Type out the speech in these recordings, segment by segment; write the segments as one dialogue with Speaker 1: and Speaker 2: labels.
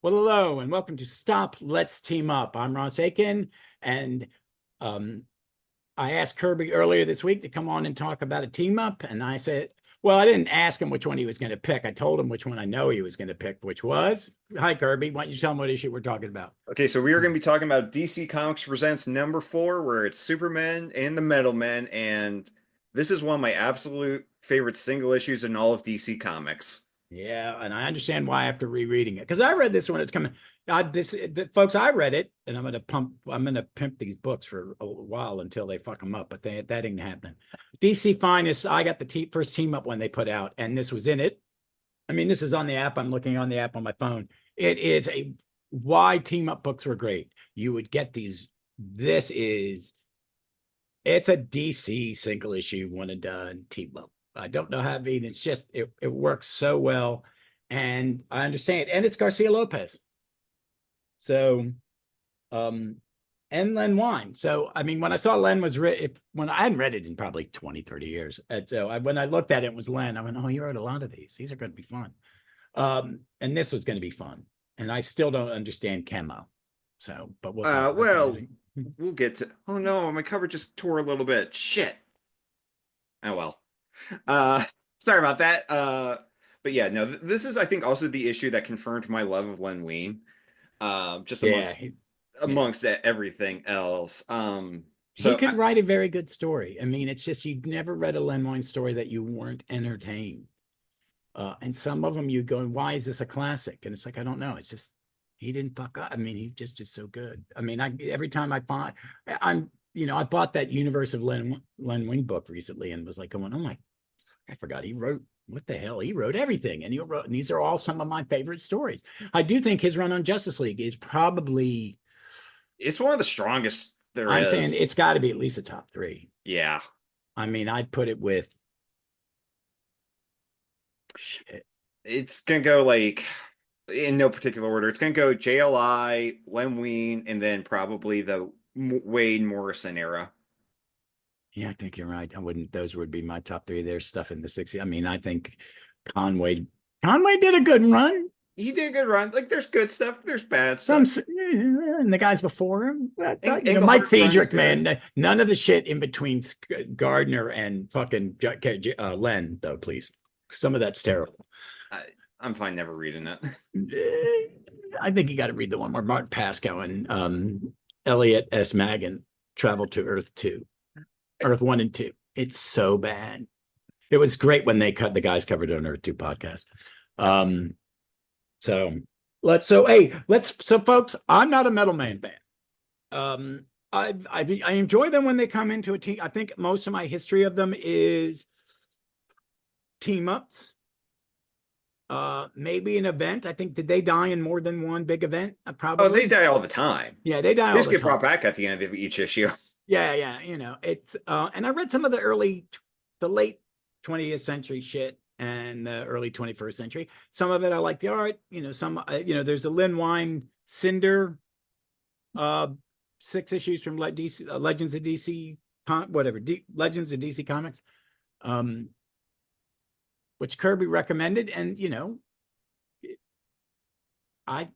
Speaker 1: Well, hello, and welcome to Stop, Let's Team Up. I'm Ross Aiken, and um, I asked Kirby earlier this week to come on and talk about a team up, and I said, well, I didn't ask him which one he was going to pick. I told him which one I know he was going to pick, which was, hi, Kirby, why don't you tell him what issue we're talking about?
Speaker 2: Okay, so we are going to be talking about DC Comics Presents number four, where it's Superman and the Metal Men, and this is one of my absolute favorite single issues in all of DC Comics.
Speaker 1: Yeah, and I understand why after rereading it, because I read this one. It's coming. Folks, I read it, and I'm gonna pimp these books for a while until they fuck them up. But that ain't happening. DC Finest. I got the first team up when they put out, and this was in it. I mean, this is on the app. I'm looking on the app on my phone. It is a why team up books were great. You would get these. This is it's a DC single issue, one and done team up. I don't know how I mean. It's just it works so well, and I understand. And it's Garcia-Lopez. So, um, and Len Wein. So, I mean, when I saw Len was when I hadn't read it in probably 20, 30 years. And so when I looked at it, it was Len. I went, oh, he wrote a lot of these. These are going to be fun. And this was going to be fun. And I still don't understand Chemo. So, but we'll talk about
Speaker 2: Well,
Speaker 1: that.
Speaker 2: we'll get to. Oh no, my cover just tore a little bit. Shit. Oh well. Uh, Sorry about that. But yeah, no, this is I think also the issue that confirmed my love of Len Wein. Just
Speaker 1: Yeah. Yeah.
Speaker 2: amongst everything else.
Speaker 1: He
Speaker 2: So
Speaker 1: could write a very good story. I mean, it's just you never read a Len Wein story that you weren't entertained. And some of them you go, why is this a classic? And it's like, I don't know. It's just he didn't fuck up. I mean, he just is so good. I mean, every time I find I bought that Universe of Len Wein book recently and was like going, oh my, I forgot he wrote what the hell? He wrote everything. And these are all some of my favorite stories. I do think his run on Justice League is probably
Speaker 2: it's one of the strongest there
Speaker 1: I'm saying
Speaker 2: is.
Speaker 1: it's got to be at least a top three.
Speaker 2: Yeah.
Speaker 1: I mean, I'd put it with shit.
Speaker 2: It's gonna go like in no particular order. It's gonna go JLI, Len Wein, and then probably the Wade Morrison era.
Speaker 1: Yeah, I think you're right. I wouldn't. Those would be my top three. There's stuff in the 60s. I mean, I think Conway Conway did a good run.
Speaker 2: He did a good run. Like there's good stuff, there's bad
Speaker 1: Some
Speaker 2: stuff.
Speaker 1: and the guys before him, Mike
Speaker 2: Englehart's run's
Speaker 1: Friedrich,
Speaker 2: good.
Speaker 1: man. None of the shit in between Gardner and fucking Len, though. Please, some of that's terrible.
Speaker 2: I, I'm fine never reading it.
Speaker 1: I think you got to read the one where Martin Pascoe and Elliot S. Magan traveled to Earth 2. Earth 1 and 2. It's so bad. It was great when they cut the guys covered on Earth 2 podcast. Um, so so folks, I'm not a Metal Man fan. I enjoy them when they come into a team. I think most of my history of them is team ups. Maybe an event. I think did they die in more than one big event?
Speaker 2: Oh, they
Speaker 1: Probably.
Speaker 2: die all the time.
Speaker 1: Yeah, they die
Speaker 2: They
Speaker 1: all
Speaker 2: just
Speaker 1: the
Speaker 2: get
Speaker 1: time.
Speaker 2: brought back at the end of each issue.
Speaker 1: Yeah, yeah, it's and I read some of the late 20th century shit and the early 21st century. Some of it I like the art, there's a Lynn Wine Cinder 6 issues from DC Legends of DC Legends of DC Comics which Kirby recommended and I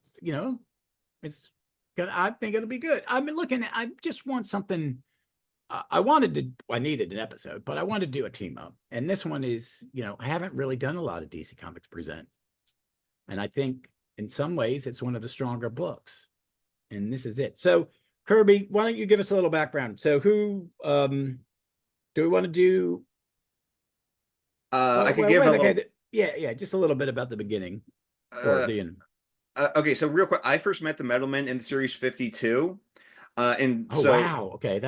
Speaker 1: it's I think it'll be good. I've been looking I just want something I needed an episode, but I wanted to do a team up. And this one is, I haven't really done a lot of DC Comics Present. And I think in some ways it's one of the stronger books. And this is it. So, Kirby, why don't you give us a little background? So, who do we want to do?
Speaker 2: I could
Speaker 1: Well,
Speaker 2: give
Speaker 1: wait,
Speaker 2: a
Speaker 1: okay.
Speaker 2: little.
Speaker 1: Yeah, just a little bit about the beginning or
Speaker 2: Uh,
Speaker 1: the end.
Speaker 2: okay, so real quick, I first met the Metalmen in the series 52. And
Speaker 1: Oh,
Speaker 2: so
Speaker 1: wow. Okay.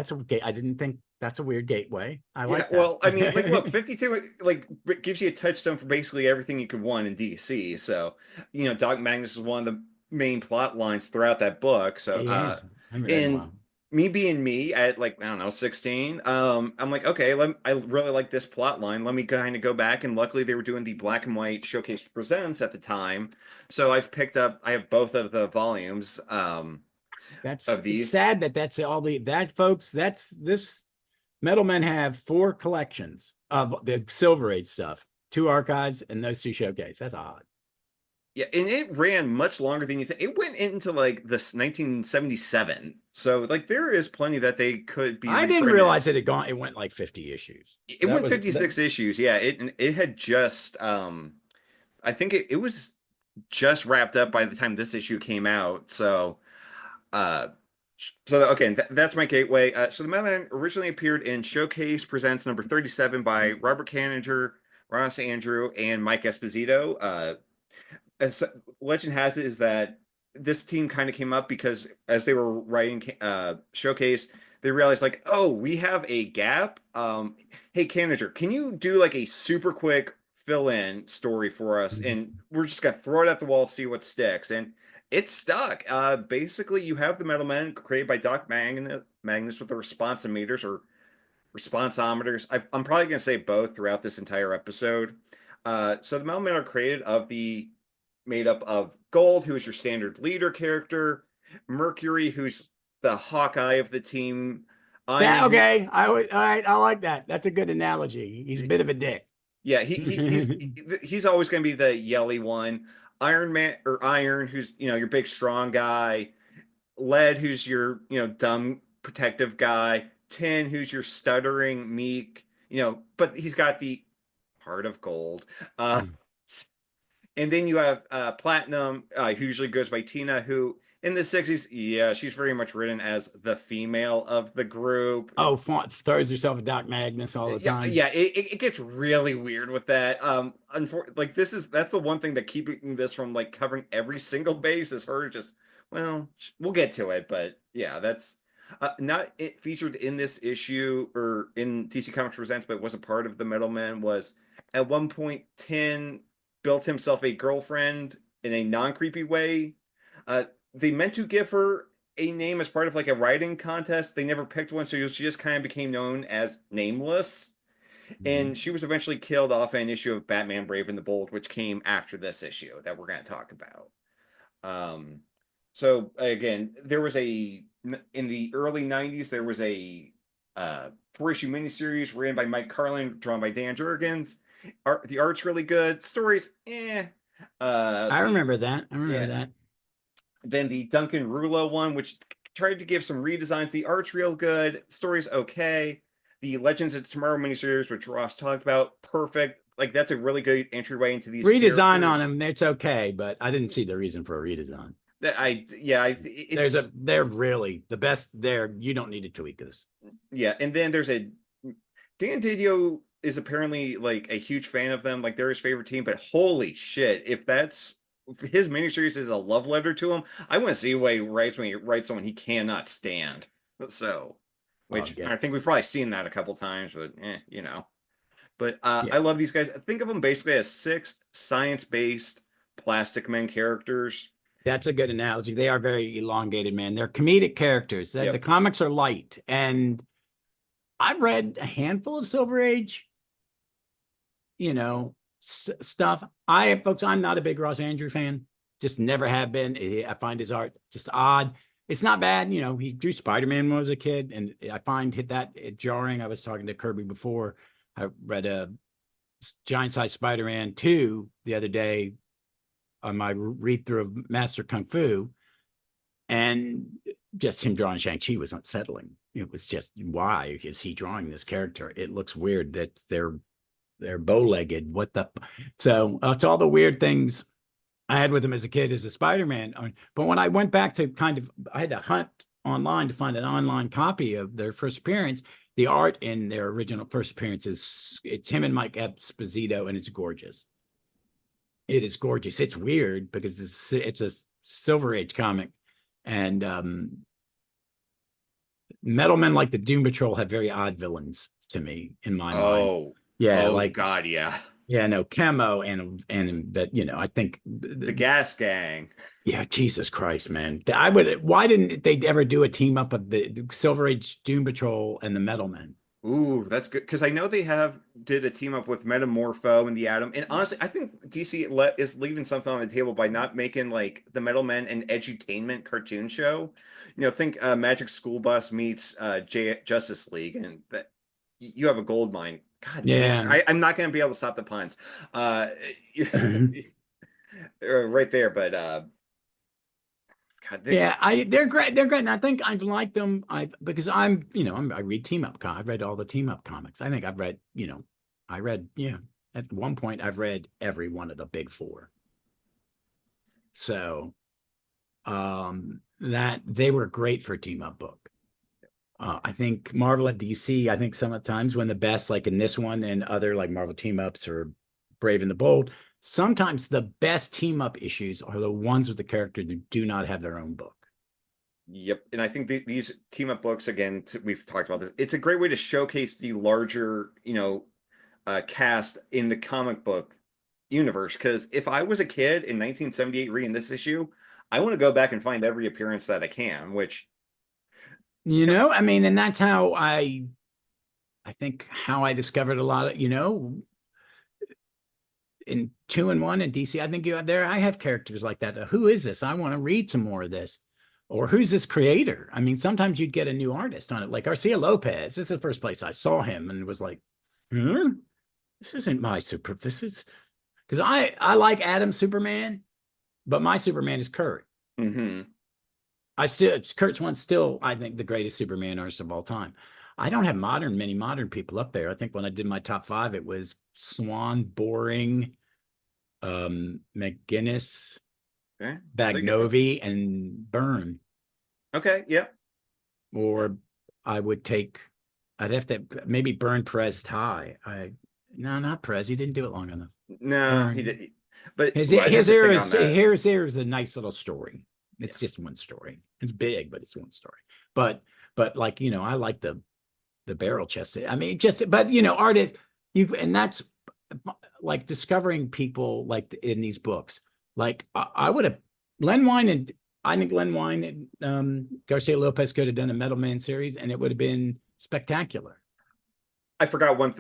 Speaker 1: I didn't think that's a weird gateway. I
Speaker 2: yeah,
Speaker 1: like that.
Speaker 2: well, I mean, like, look, 52 like gives you a touchstone for basically everything you could want in DC. So, Doc Magnus is one of the main plot lines throughout that book. So,
Speaker 1: Yeah, I haven't read in a
Speaker 2: and
Speaker 1: while.
Speaker 2: me being me at like, I don't know, 16, I'm like, okay, I really like this plot line. Let me kind of go back. And luckily they were doing the black and white showcase presents at the time. So I have both of the volumes,
Speaker 1: That's
Speaker 2: of
Speaker 1: it's
Speaker 2: these.
Speaker 1: sad that that's all the that folks. That's this Metal Men have 4 collections of the Silver Age stuff, 2 archives, and those 2 showcase. That's odd.
Speaker 2: Yeah, and it ran much longer than you think. It went into like this 1977. So like there is plenty that they could be
Speaker 1: I didn't
Speaker 2: reprinted.
Speaker 1: realize it went like 50 issues.
Speaker 2: It
Speaker 1: That
Speaker 2: went
Speaker 1: was that,
Speaker 2: 56 issues. Yeah, it had just I think it was just wrapped up by the time this issue came out. Uh okay, that's my gateway. So the Madman originally appeared in Showcase Presents number 37 by Robert Kanninger, Ross Andrew, and Mike Esposito. As legend has it is that this team kind of came up because as they were writing Showcase, they realized like, oh, we have a gap. Hey, Kanninger, can you do like a super quick fill-in story for us? And we're just gonna throw it at the wall, see what sticks. And it stuck. Basically, you have the Metal Men created by Doc Magnus with the responsometers or responsometers. I'm probably going to say both throughout this entire episode. So the Metal Men are created of the made up of Gold, who is your standard leader character, Mercury, who's the Hawkeye of the team,
Speaker 1: that
Speaker 2: Iron, who
Speaker 1: okay. All right, I like that. That's a good analogy. He's a bit of a dick.
Speaker 2: yeah, he's always going to be the yelly one. Iron Man or Iron, who's your big strong guy. Lead, who's your dumb protective guy. Tin, who's your stuttering meek. But he's got the heart of gold. And then you have Platinum, who usually goes by Tina, who in the 60s, yeah, she's very much written as the female of the group.
Speaker 1: Oh, throws herself at Doc Magnus all the
Speaker 2: Yeah,
Speaker 1: time.
Speaker 2: yeah, it gets really weird with that. Like that's the one thing that keeping this from like covering every single base is her just, well, we'll get to it, but yeah, that's not it featured in this issue or in DC Comics Presents, but it wasn't part of the Metal Men. Was at one point Tin built himself a girlfriend in a non-creepy way. They meant to give her a name as part of like a writing contest. They never picked one, so she just kind of became known as Nameless.
Speaker 1: Mhm.
Speaker 2: And she was eventually killed off an issue of Batman Brave and the Bold, which came after this issue that we're going to talk about. Um, so again, there was in the early 90s, there was a 4-issue miniseries written by Mike Carlin, drawn by Dan Jurgens. The art's really good. Stories, eh.
Speaker 1: I
Speaker 2: Let's see.
Speaker 1: remember that. I remember
Speaker 2: Yeah,
Speaker 1: that.
Speaker 2: then the Duncan Rouleau one, which tried to give some redesigns. The art's real good. Story's okay. The Legends of Tomorrow miniseries, which Ross talked about, perfect. Like that's a really good entryway into these
Speaker 1: Redesign on
Speaker 2: characters.
Speaker 1: him, it's okay, but I didn't see the reason for a redesign.
Speaker 2: That it's
Speaker 1: They're really the best there. You don't need to tweak this.
Speaker 2: yeah. And then there's a Dan Didio is apparently like a huge fan of them, like they're his favorite team. But holy shit, if his miniseries is a love letter to him, I want to see what he writes when he writes someone he cannot stand. So,
Speaker 1: Oh
Speaker 2: which
Speaker 1: yeah,
Speaker 2: I think we've probably. Seen that a couple times, but But I
Speaker 1: yeah.
Speaker 2: love these guys. Think of them basically as 6 science-based plastic men characters.
Speaker 1: That's a good analogy. They are very elongated, man. They're comedic characters. The
Speaker 2: Yep.
Speaker 1: comics are light, and I've read a handful of Silver Age, stuff. Folks, I'm not a big Ross Andrew fan. Just never have been. I find his art just odd. It's not bad. He drew Spider-Man when I was a kid, and I find that jarring. I was talking to Kirby before. I read a giant size Spider-Man 2 the other day on my read through of Master Kung Fu, and just him drawing Shang-Chi was unsettling. It was just, why is he drawing this character? It looks weird that they're bow-legged. What the? So it's all the weird things I had with him as a kid as a Spider-Man. But when I went back to I had to hunt online to find an online copy of their first appearance. The art in their original first appearance it's him and Mike Esposito, and it's gorgeous. It is gorgeous. It's weird because it's a Silver Age comic, and Metal Men like the Doom Patrol have very odd villains to me in my mind.
Speaker 2: Oh,
Speaker 1: Yeah,
Speaker 2: oh
Speaker 1: like
Speaker 2: God, yeah.
Speaker 1: yeah, no Chemo and that I think
Speaker 2: The Gas Gang.
Speaker 1: yeah, Jesus Christ, man. I would. Why didn't they ever do a team up of the Silver Age Doom Patrol and the Metal Men?
Speaker 2: Ooh, that's good because I know they have did a team up with Metamorpho and the Atom, and honestly, I think DC is leaving something on the table by not making like the Metal Men an edutainment cartoon show. Think Magic School Bus meets Justice League, and that you have a gold mine. God damn,
Speaker 1: Yeah.
Speaker 2: I'm not going to be able to stop the puns. Uh, right there. But God,
Speaker 1: Yeah, they're great. They're great. And I think I've liked them. Because I read team up. I've read all the team up comics. I think I've read, I read, at one point I've read every one of the big four. So that they were great for a team up book. I think Marvel and DC, I think some of the times when the best, like in this one and other like Marvel team ups or Brave and the Bold, sometimes the best team up issues are the ones with the characters who do not have their own book.
Speaker 2: yep. And I think these team up books, again, we've talked about this. It's a great way to showcase the larger, cast in the comic book universe. Because if I was a kid in 1978 reading this issue, I want to go back and find every appearance that I can, which,
Speaker 1: I mean, and that's how I think how I discovered a lot of, in 2 and 1 in DC, I think I have characters like that. Who is this? I want to read some more of this. Or who's this creator? I mean, sometimes you'd get a new artist on it, like Garcia-Lopez. This is the first place I saw him and was like, this isn't my super. This is because I like Adam Superman, but my Superman is Kurt.
Speaker 2: mm-hmm.
Speaker 1: Kurt's one still, I think, the greatest Superman artist of all time. I don't have many modern people up there. I think when I did my top 5, it was Swan, Boring, McGinnis,
Speaker 2: Okay.
Speaker 1: Bagnovi, and Byrne.
Speaker 2: Okay. Yep.
Speaker 1: Or I'd have to maybe Byrne, Perez, Ty. No, not Perez. He didn't do it long enough.
Speaker 2: No, he did. But
Speaker 1: His
Speaker 2: I'd have
Speaker 1: his
Speaker 2: to
Speaker 1: era
Speaker 2: think
Speaker 1: is
Speaker 2: on that.
Speaker 1: his era is a nice little story. It's just one story. It's big, but it's one story. But like I like the barrel chest. I mean, artists and that's like discovering people like in these books. Like I would have Len Wein and I think Len Wein and Garcia-Lopez could have done a Metal Man series, and it would have been spectacular.
Speaker 2: I forgot one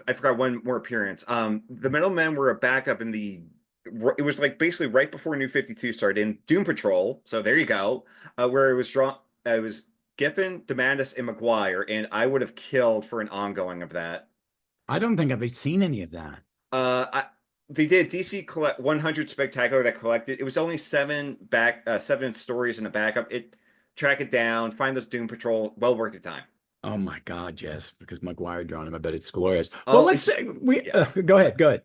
Speaker 2: more appearance. The Metal Men were a backup in the. It was like basically right before New 52 started in Doom Patrol. So there you go, where it was drawn. It was Giffen, Demandis, and McGuire, and I would have killed for an ongoing of that.
Speaker 1: I don't think I've seen any of that.
Speaker 2: I, they did DC collect 100 Spectacular that collected. It was only seven stories in the backup. Track it down, find this Doom Patrol. Well worth your time.
Speaker 1: Oh my God, yes, because McGuire drawn him. I bet it's glorious. Well,
Speaker 2: Oh,
Speaker 1: let's say go ahead. Go ahead.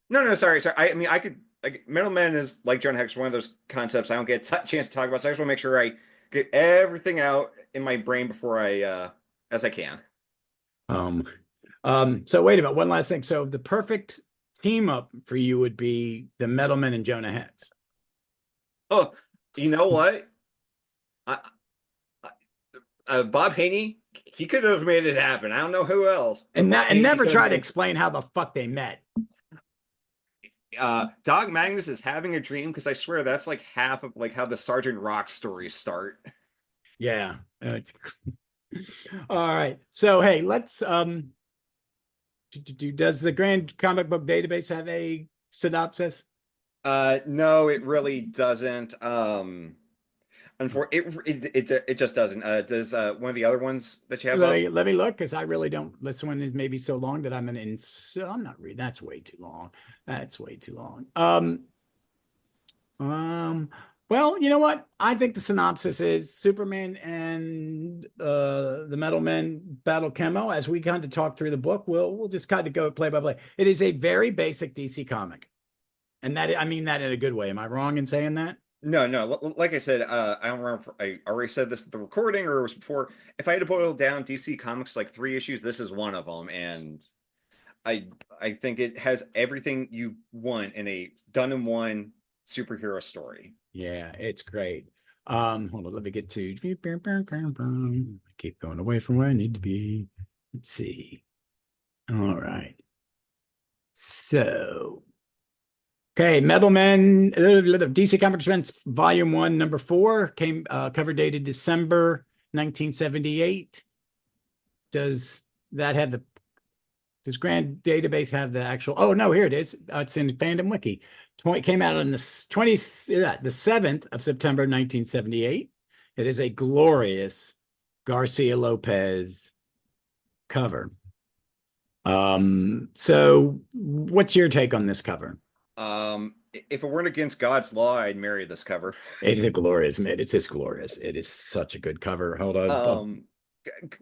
Speaker 2: No, sorry. I mean, I could. Metal Man is like John Hex, one of those concepts I don't get a chance to talk about. So I just want to make sure I get everything out in my brain before as I can.
Speaker 1: So wait a minute. One last thing. So the perfect team up for you would be the Metal Men and Jonah Hex.
Speaker 2: Oh, you know what? I, Bob Haney, he could have made it happen. I don't know who else.
Speaker 1: And never try to explain how the fuck they met.
Speaker 2: Dog Magnus is having a dream because I swear that's like half of like how the Sergeant Rock stories start.
Speaker 1: Yeah. All right. So hey, let's does the Grand Comic Book Database have a synopsis?
Speaker 2: No, it really doesn't. It just doesn't. Does one of the other ones that you have
Speaker 1: let me look because I really don't. This one is maybe so long that I'm not reading. That's way too long. That's way too long. Well, you know what? I think the synopsis is Superman and the Metal Men battle Chemo. As we kind of talk through the book, we'll just kind of go play by play. It is a very basic DC comic, and that I mean that in a good way. Am I wrong in saying that?
Speaker 2: No. Like I said, I don't remember. I already said this at the recording, or it was before. If I had to boil down DC Comics like 3 issues, this is one of them, and I think it has everything you want in a done in one superhero story.
Speaker 1: Yeah, it's great. Hold on, let me get to keep going away from where I need to be. Let's see. All right. So okay, Metal Men, DC Comics Presents Volume 1, Number 4, came cover dated December 1978. Does Grand Database have the actual? Oh no, here it is. It's in Fandom Wiki. Came out on the 7th of September 1978. It is a glorious Garcia-Lopez cover. So what's your take on this cover?
Speaker 2: If it weren't against God's law, I'd marry this cover.
Speaker 1: It is glorious, man. It's just glorious. It is such a good cover. Hold on.
Speaker 2: Um,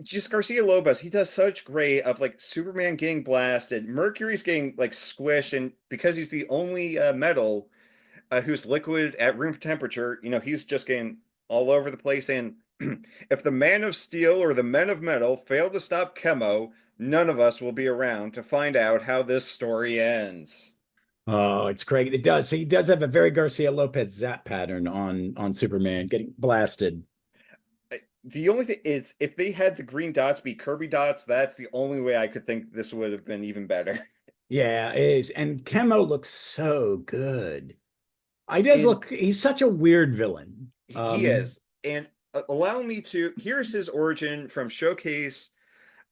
Speaker 2: just Garcia-Lopez, he does such great of like Superman getting blasted, Mercury's getting like squished, and because he's the only metal who's liquid at room temperature, he's just getting all over the place. And if the Man of Steel or the Men of Metal fail to stop Chemo, none of us will be around to find out how this story ends.
Speaker 1: Oh, it's great. It does. He does have a very Garcia-Lopez zap pattern on Superman getting blasted.
Speaker 2: The only thing is, if they had the green dots be Kirby dots, that's the only way I could think this would have been even better.
Speaker 1: Yeah, it is. And Chemo looks so good. He does
Speaker 2: And
Speaker 1: look, he's such a weird villain.
Speaker 2: he is. And allow me to, here's his origin from Showcase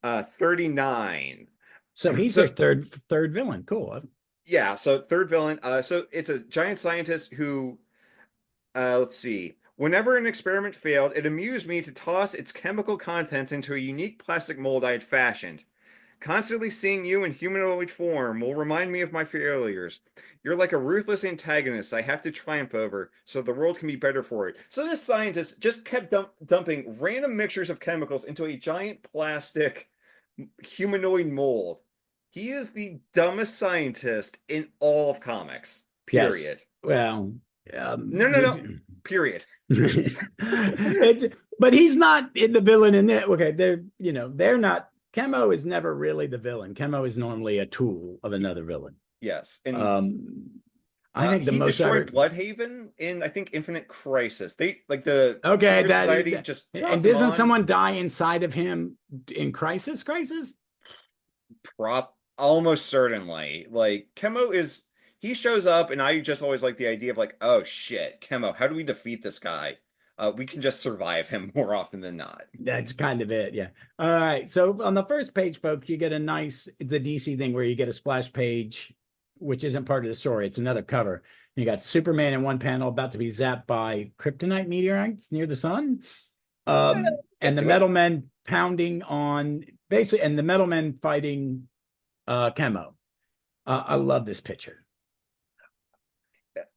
Speaker 2: 39.
Speaker 1: So he's
Speaker 2: So
Speaker 1: their third villain. Cool.
Speaker 2: yeah, so third villain. So it's a giant scientist who, let's see. Whenever an experiment failed, it amused me to toss its chemical contents into a unique plastic mold I had fashioned. Constantly seeing you in humanoid form will remind me of my failures. You're like a ruthless antagonist I have to triumph over, so the world can be better for it. So this scientist just kept dumping random mixtures of chemicals into a giant plastic humanoid mold. He is the dumbest scientist in all of comics.
Speaker 1: Yes.
Speaker 2: Period.
Speaker 1: Well,
Speaker 2: No. Period.
Speaker 1: but he's not in the villain in it. Okay, they're not. Chemo is never really the villain. Chemo is normally a tool of another villain.
Speaker 2: Yes, and
Speaker 1: I think the
Speaker 2: he
Speaker 1: most
Speaker 2: destroyed Bloodhaven in I think Infinite Crisis. They like the
Speaker 1: okay
Speaker 2: Secret Society just
Speaker 1: and
Speaker 2: dropped him
Speaker 1: doesn't
Speaker 2: on.
Speaker 1: someone die inside of him in Crisis? Crisis?
Speaker 2: Prop almost certainly. Like Chemo is he shows up, and I just always like the idea of like, oh shit, Chemo, how do we defeat this guy? We can just survive him more often than not.
Speaker 1: That's kind of it, yeah. All right. So on the first page, folks, you get the DC thing where you get a splash page, which isn't part of the story. It's another cover. You got Superman in one panel about to be zapped by kryptonite meteorites near the sun. And the metal men pounding on basically, and the metal men fighting Chemo. I love this picture.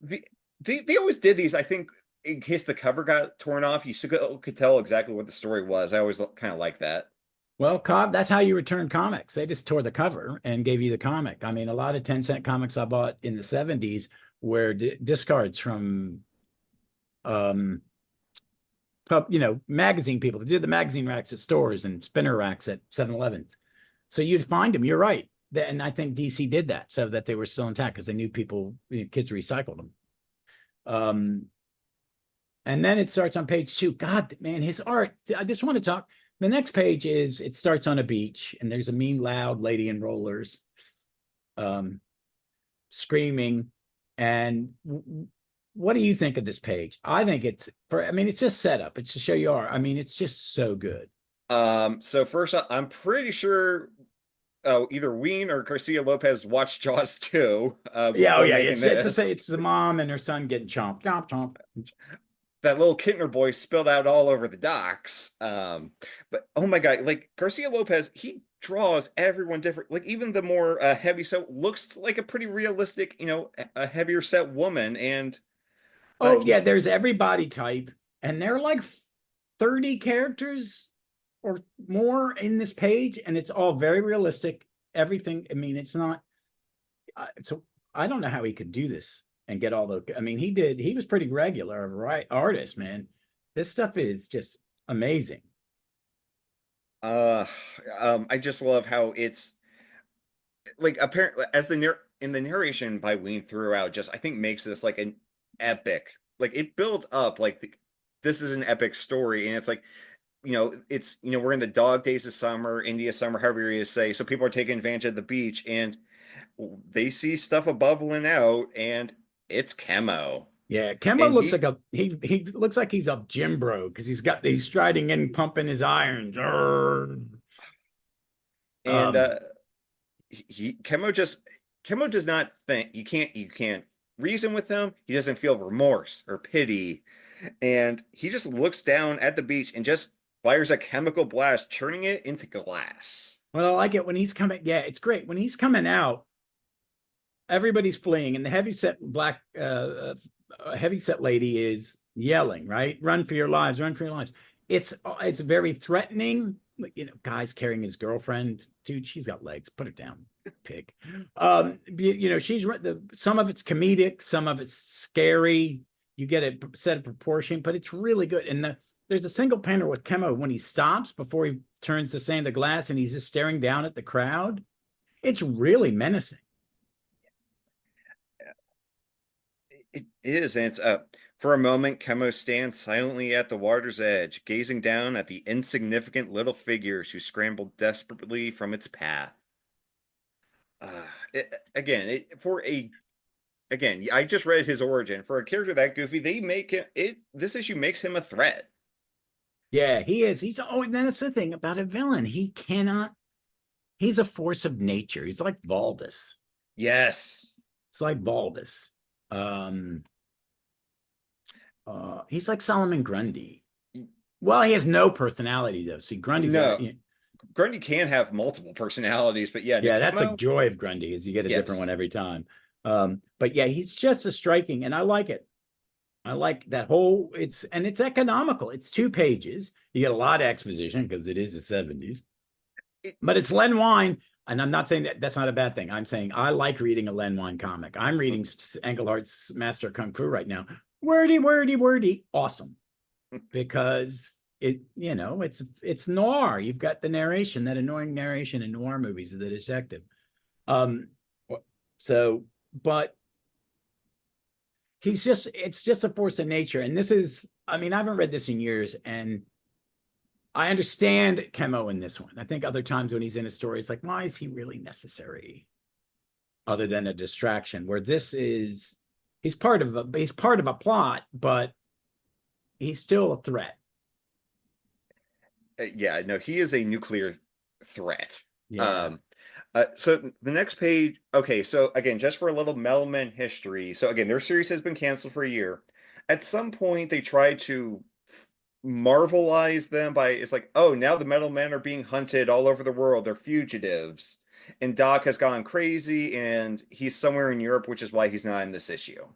Speaker 2: They always did these. I think in case the cover got torn off, you could tell exactly what the story was. I always kind of like that.
Speaker 1: Well, that's how you return comics. They just tore the cover and gave you the comic. I mean, a lot of 10-cent comics I bought in the 70s were discards from, magazine people. They did the magazine racks at stores and spinner racks at 7-Eleven. So you'd find them. You're right. And I think DC did that so that they were still intact because they knew kids recycled them. And then it starts on page 2. God, man, his art. I just want to talk. The next page it starts on a beach, and there's a mean, loud lady in rollers, screaming. And what do you think of this page? I think it's just setup. It's to show you art. I mean, it's just so good.
Speaker 2: So first, I'm pretty sure either Wein or Garcia-Lopez watched Jaws 2.
Speaker 1: Yeah, it's the mom and her son getting chomped, chomp, chomp.
Speaker 2: That little Kittner boy spilled out all over the docks. But oh my god, like Garcia-Lopez, he draws everyone different. Like even the more heavy set looks like a pretty realistic, a heavier set woman. And
Speaker 1: yeah, there's every body type, and there are like 30 characters or more in this page, and it's all very realistic. Everything. I mean, it's not. So I don't know how he could do this and get all the. I mean, he was pretty regular, right? Artist, man. This stuff is just amazing.
Speaker 2: I just love how it's like apparently as in the narration by Wein throughout, just I think makes this like an epic. Like it builds up like this is an epic story, and it's like it's we're in the dog days of summer, India summer, however you say. So people are taking advantage of the beach, and they see stuff bubbling out, and it's Chemo.
Speaker 1: Yeah, Chemo looks like he looks like he's a gym bro because he's striding in, pumping his irons.
Speaker 2: And Chemo does not think you can't reason with him. He doesn't feel remorse or pity, and he just looks down at the beach and just fires a chemical blast, turning it into glass.
Speaker 1: Well, I like it when he's coming. Yeah, it's great when he's coming out. everybody's fleeing, and the heavyset black heavyset lady is yelling, right? Run for your lives, run for your lives. It's very threatening. You know, guys carrying his girlfriend. Dude, she's got legs. Put it down, pig. You know, some of it's comedic, some of it's scary. You get a set of proportion, but it's really good. And there's a single panel with Kemo when he stops before he turns to sand the glass, and he's just staring down at the crowd. It's really menacing.
Speaker 2: It is, and it's for a moment, Kemo stands silently at the water's edge, gazing down at the insignificant little figures who scramble desperately from its path. Again, I just read his origin. For a character that goofy, they make it. This issue makes him a threat.
Speaker 1: Yeah, he is. That's the thing about a villain. He's a force of nature. He's like Valdus.
Speaker 2: Yes.
Speaker 1: It's like Valdus. He's like Solomon Grundy. Well, he has no personality though. See, Grundy's
Speaker 2: Grundy can have multiple personalities, but yeah,
Speaker 1: yeah, that's the joy of Grundy is you get a different one every time. But yeah, he's just a striking, and I like it. I like that whole. It's economical. It's 2 pages. You get a lot of exposition because it is the 70s. But it's Len Wein, and I'm not saying that's not a bad thing. I'm saying I like reading a Len Wein comic. I'm reading Englehart's Master of Kung Fu right now. Wordy, wordy, wordy, awesome. Because it's noir. You've got the narration, that annoying narration in noir movies of the detective. But it's just a force of nature. And this is, I mean, I haven't read this in years, and I understand Kemo in this one. I think other times when he's in a story, it's like, why is he really necessary? Other than a distraction, where this is, he's part of a plot, but he's still a threat.
Speaker 2: Yeah, no, he is a nuclear threat.
Speaker 1: Yeah.
Speaker 2: So the next page, okay, so again, just for a little Metal Men history. So again, their series has been canceled for a year. At some point, they tried to marvelize them by, it's like, oh, now the Metal Men are being hunted all over the world. They're fugitives. And Doc has gone crazy, and he's somewhere in Europe, which is why he's not in this issue.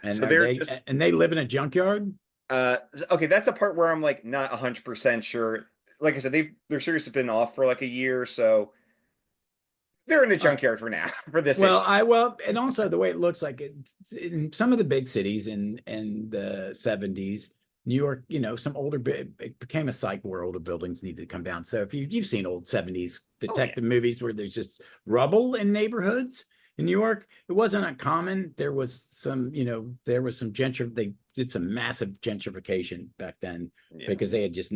Speaker 1: And
Speaker 2: so
Speaker 1: they live in a junkyard?
Speaker 2: Okay, that's a part where I'm like not 100% sure. Like I said, their series has been off for like a year, so they're in a junkyard for now for this issue.
Speaker 1: And also the way it looks like in some of the big cities in the 70s, New York, some it became a site where older buildings needed to come down. So if you've seen old 70s detective movies where there's just rubble in neighborhoods in New York, it wasn't uncommon. There was some they did some massive gentrification back then because they had just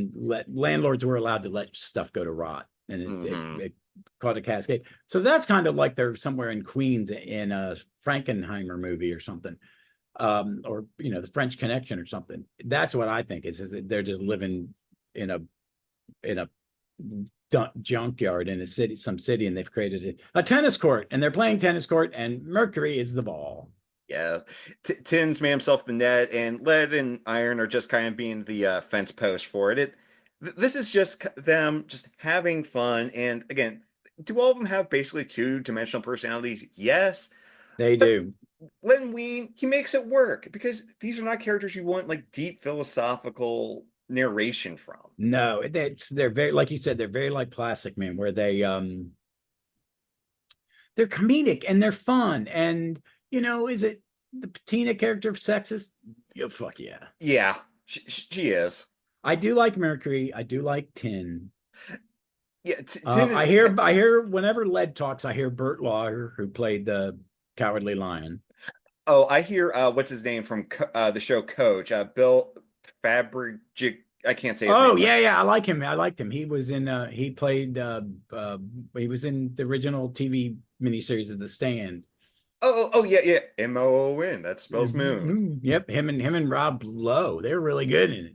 Speaker 1: landlords were allowed to let stuff go to rot, and it caught a cascade. So that's kind of like they're somewhere in Queens in a Frankenheimer movie or something, or the French Connection or something. That's what I think is that they're just living in a junkyard in some city, and they've created a tennis court, and they're playing tennis court, and Mercury is the ball.
Speaker 2: Yeah, Tim's made himself the net, and Lead and Iron are just kind of being the fence post for it. This is just them just having fun, and again, do all of them have basically 2-dimensional personalities? Yes,
Speaker 1: they do.
Speaker 2: Len Wein, he makes it work because these are not characters you want like deep philosophical narration from.
Speaker 1: No, they're very, like you said, they're very like Plastic Man, where they're comedic and they're fun. And is it the Patina character sexist? Yeah, fuck yeah.
Speaker 2: Yeah, she is.
Speaker 1: I do like Mercury. I do like Tin.
Speaker 2: Yeah, Tin is.
Speaker 1: I hear whenever Lead talks, I hear Burt Lager, who played the Cowardly Lion.
Speaker 2: Oh, I hear what's his name from the show Coach, Bill Fabric. I can't say his name.
Speaker 1: Oh yeah, I like him. I liked him. He was in he played he was in the original TV miniseries of The Stand.
Speaker 2: Oh yeah. MOON. That spells moon.
Speaker 1: Yep, him and Rob Lowe. They're really good in it.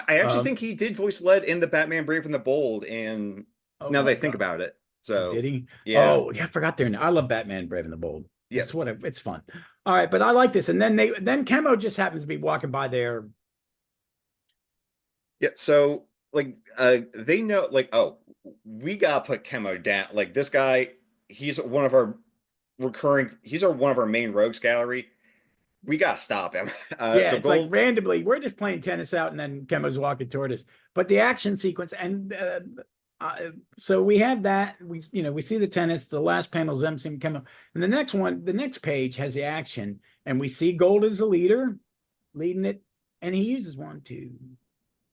Speaker 2: I actually think he did voice Lead in the Batman Brave and the Bold, and now that I think about it. So
Speaker 1: did he?
Speaker 2: Yeah.
Speaker 1: Oh yeah, I forgot their name. I love Batman Brave and the Bold.
Speaker 2: Yeah.
Speaker 1: It's fun. All right, but I like this. And then Kemo just happens to be walking by there.
Speaker 2: Yeah, so like they know like, oh, we gotta put Kemo down. Like this guy, he's one of our recurring. He's one of our main rogues gallery. We gotta stop him.
Speaker 1: Yeah,
Speaker 2: So
Speaker 1: it's like
Speaker 2: Gold.
Speaker 1: randomly, we're just playing tennis out, and then Kemo's walking toward us. But the action sequence, and so we had that. We see the tennis. The last panel's them seeing Kemo, and the next one, the next page has the action, and we see Gold as the leader, leading it, and he uses one, two,